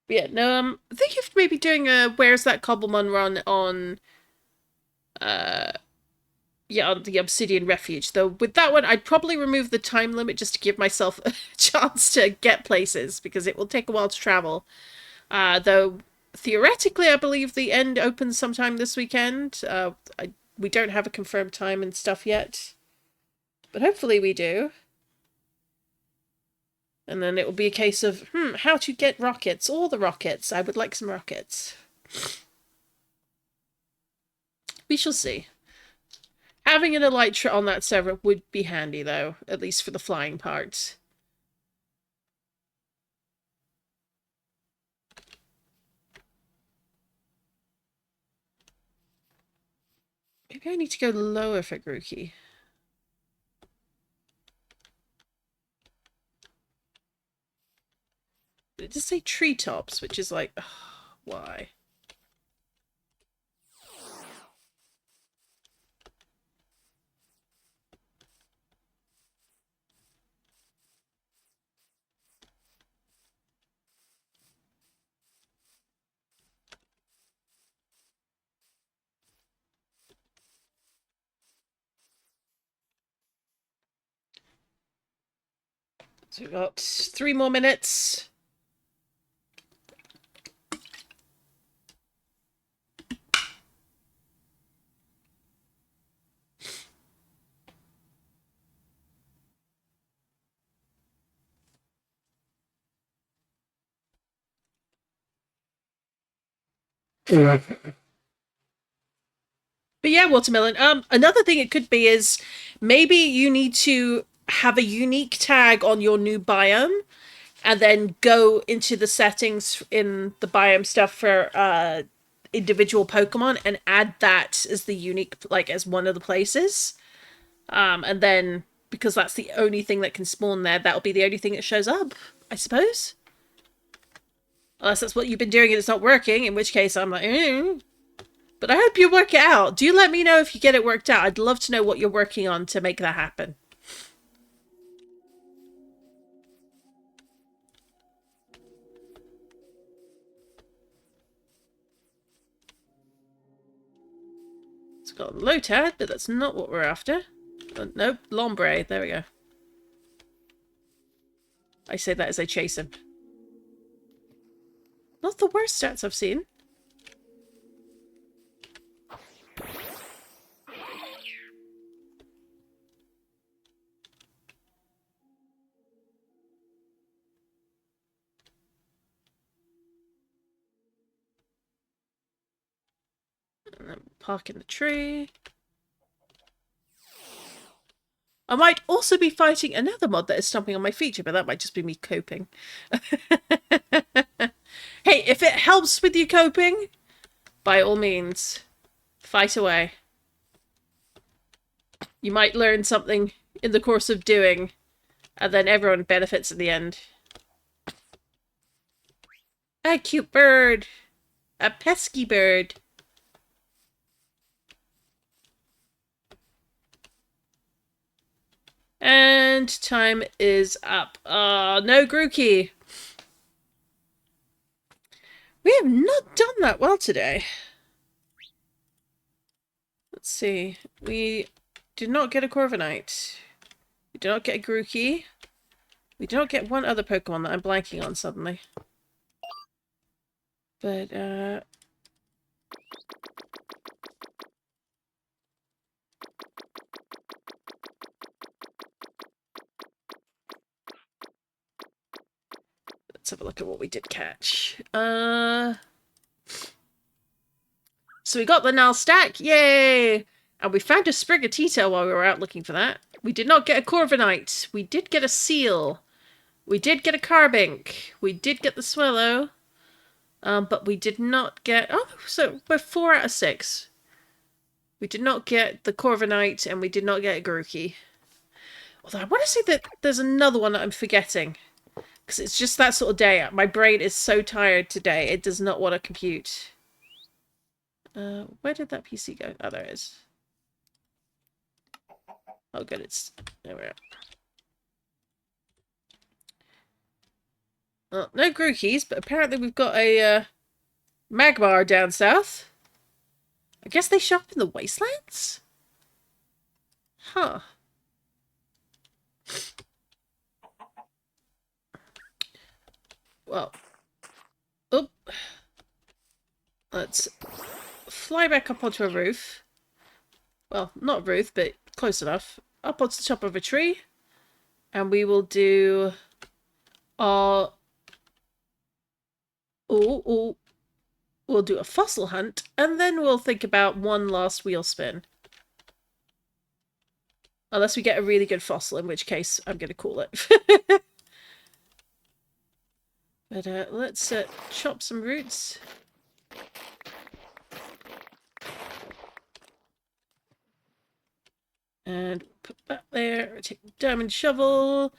Yeah, no, I think of maybe doing a Where's That Cobblemon run on on the Obsidian Refuge. Though with that one, I'd probably remove the time limit just to give myself a chance to get places, because it will take a while to travel. Though, theoretically, I believe the end opens sometime this weekend. We don't have a confirmed time and stuff yet. But hopefully we do. And then it will be a case of, how to get rockets. All the rockets. I would like some rockets. We shall see. Having an Elytra on that server would be handy, though. At least for the flying parts. Maybe I need to go lower for Grookey. It does say treetops, which is like, why? So we've got 3 more minutes. But yeah, Watermelon. Another thing it could be is maybe you need to have a unique tag on your new biome, and then go into the settings in the biome stuff for individual Pokemon and add that as the unique, like, as one of the places. And then, because that's the only thing that can spawn there, that'll be the only thing that shows up, I suppose. Unless that's what you've been doing and it's not working, in which case I'm like, But I hope you work it out. Do let me know if you get it worked out. I'd love to know what you're working on to make that happen. It's got Lotad, but that's not what we're after. Nope, Lombre. There we go. I say that as I chase him. Not the worst stats I've seen. And then park in the tree. I might also be fighting another mod that is stomping on my feature, but that might just be me coping. Hey, if it helps with you coping, by all means, fight away. You might learn something in the course of doing, and then everyone benefits in the end. A cute bird! A pesky bird! And time is up. No Grookey. We have not done that well today. Let's see. We did not get a Corviknight. We did not get a Grookey. We did not get one other Pokemon that I'm blanking on suddenly. But, let's have a look at what we did catch. So we got the null stack, yay! And we found a sprig of tea while we were out looking for that. We did not get a corviknight. We did get a seal. We did get a carbink. We did get the swallow. But we did not get... Oh, so we're 4 out of 6. We did not get the corviknight, and we did not get a Grookey. Although I want to say that there's another one that I'm forgetting. Because it's just that sort of day. My brain is so tired today. It does not want to compute. Where did that PC go? Oh, there it is. Oh, good. It's... There we are. Well, no Grookies, but apparently we've got a Magmar down south. I guess they show up in the wastelands? Huh. Well. Oh. Let's fly back up onto a roof. Well, not a roof, but close enough. Up onto the top of a tree. And we will do our... We'll do a fossil hunt, and then we'll think about one last wheel spin. Unless we get a really good fossil, in which case I'm going to call it. But let's chop some roots. And put that there. Take the diamond shovel.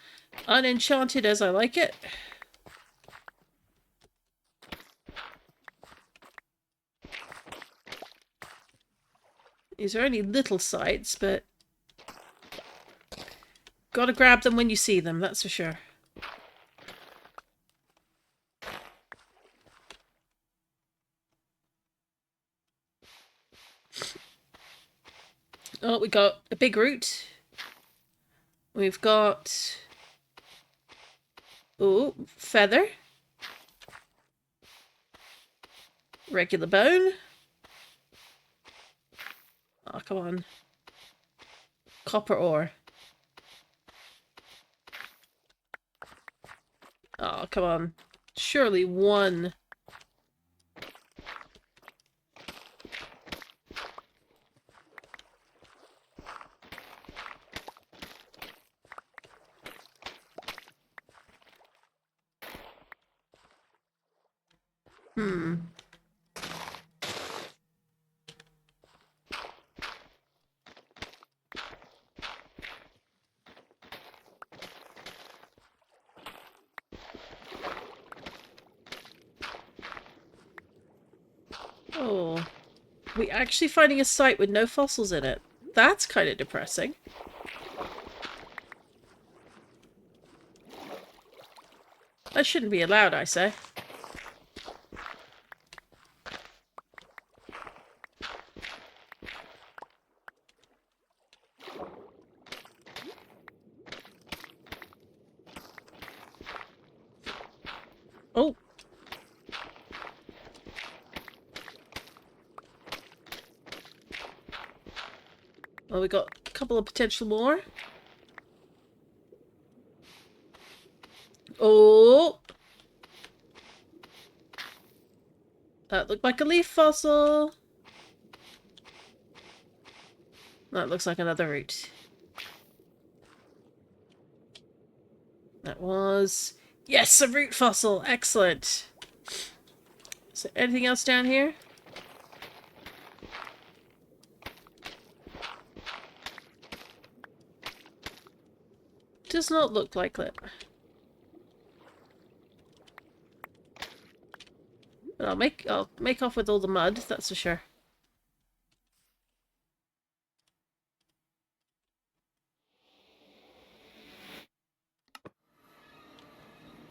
Unenchanted as I like it. These are only little sites, but gotta grab them when you see them, that's for sure. Oh, we got a big root. We've got... Oh, feather. Regular bone. Oh, come on. Copper ore. Oh, come on. Surely one. Oh. We actually finding a site with no fossils in it. That's kind of depressing. That shouldn't be allowed, I say. Oh. Well, we got a couple of potential more. Oh! That looked like a leaf fossil. That looks like another root. That was... Yes, a root fossil! Excellent! Is there anything else down here? Does not look like it. But I'll make off with all the mud, that's for sure.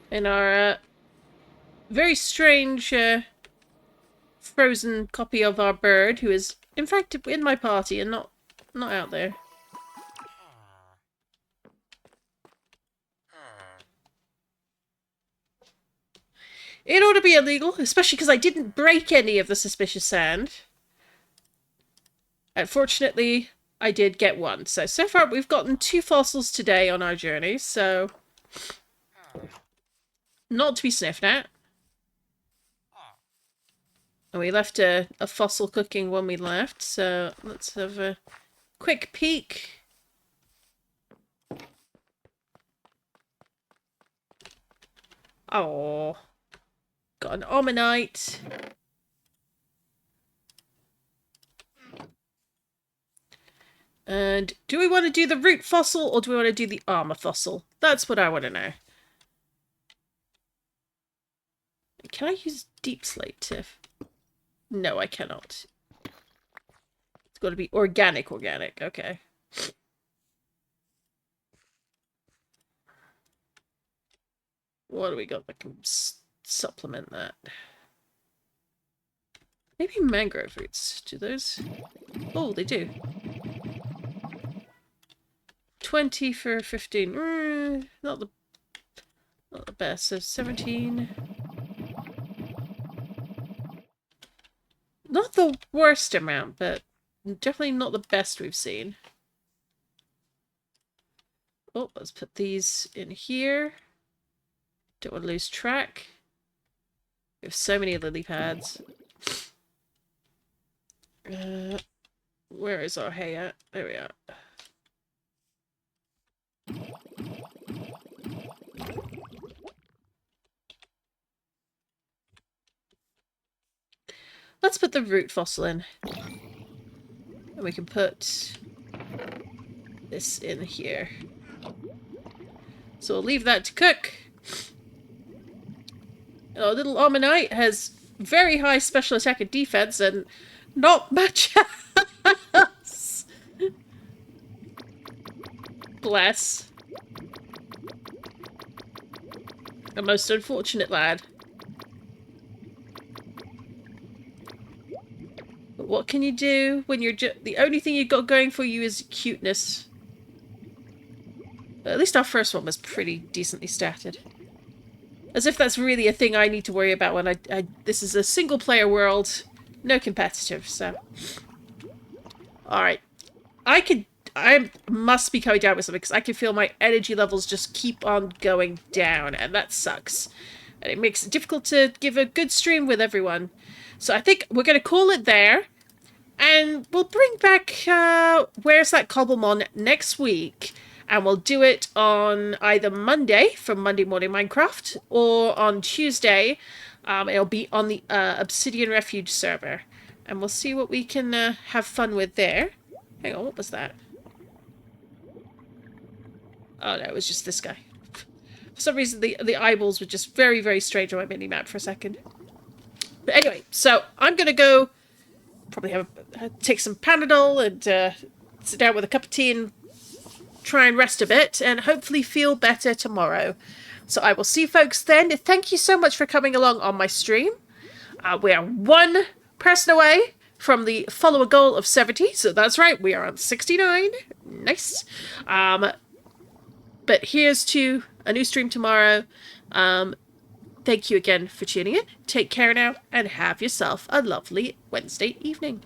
In our very strange frozen copy of our bird, who is in fact in my party and not out there. It ought to be illegal, especially because I didn't break any of the suspicious sand. Unfortunately, I did get one. So far we've gotten 2 fossils today on our journey, so... Not to be sniffed at. And we left a fossil cooking when we left, so let's have a quick peek. Oh, got an Omanite. And do we want to do the root fossil or do we want to do the armor fossil? That's what I want to know. Can I use deep slate tiff? No, I cannot. It's got to be organic. Okay. What do we got that can supplement that? Maybe mangrove roots. Do those? Oh, they do. 20 for 15. Not the best. So 17. Not the worst amount, but definitely not the best we've seen. Oh, let's put these in here. Don't want to lose track. We have so many lily pads. Where is our hay at? There we are. Let's put the root fossil in. And we can put this in here. So we'll leave that to cook. Our little Ammonite has very high special attack and defense and not much else. Bless. A most unfortunate lad. But what can you do when you're the only thing you've got going for you is cuteness? But at least our first one was pretty decently statted. As if that's really a thing I need to worry about when this is a single player world, no competitive, so. Alright. I must be coming down with something because I can feel my energy levels just keep on going down, and that sucks. And it makes it difficult to give a good stream with everyone. So I think we're going to call it there, and we'll bring back Where's That Cobblemon next week. And we'll do it on either Monday from Monday Morning Minecraft or on Tuesday. It'll be on the Obsidian Refuge server. And we'll see what we can have fun with there. Hang on, what was that? Oh no, it was just this guy. For some reason the eyeballs were just very, very strange on my mini-map for a second. But anyway, so I'm going to go probably take some Panadol and sit down with a cup of tea and try and rest a bit and hopefully feel better tomorrow. So I will see you folks then. Thank you so much for coming along on my stream. We are one person away from the follower goal of 70. So that's right, we are on 69. Nice. But here's to a new stream tomorrow. Thank you again for tuning in. Take care now and have yourself a lovely Wednesday evening.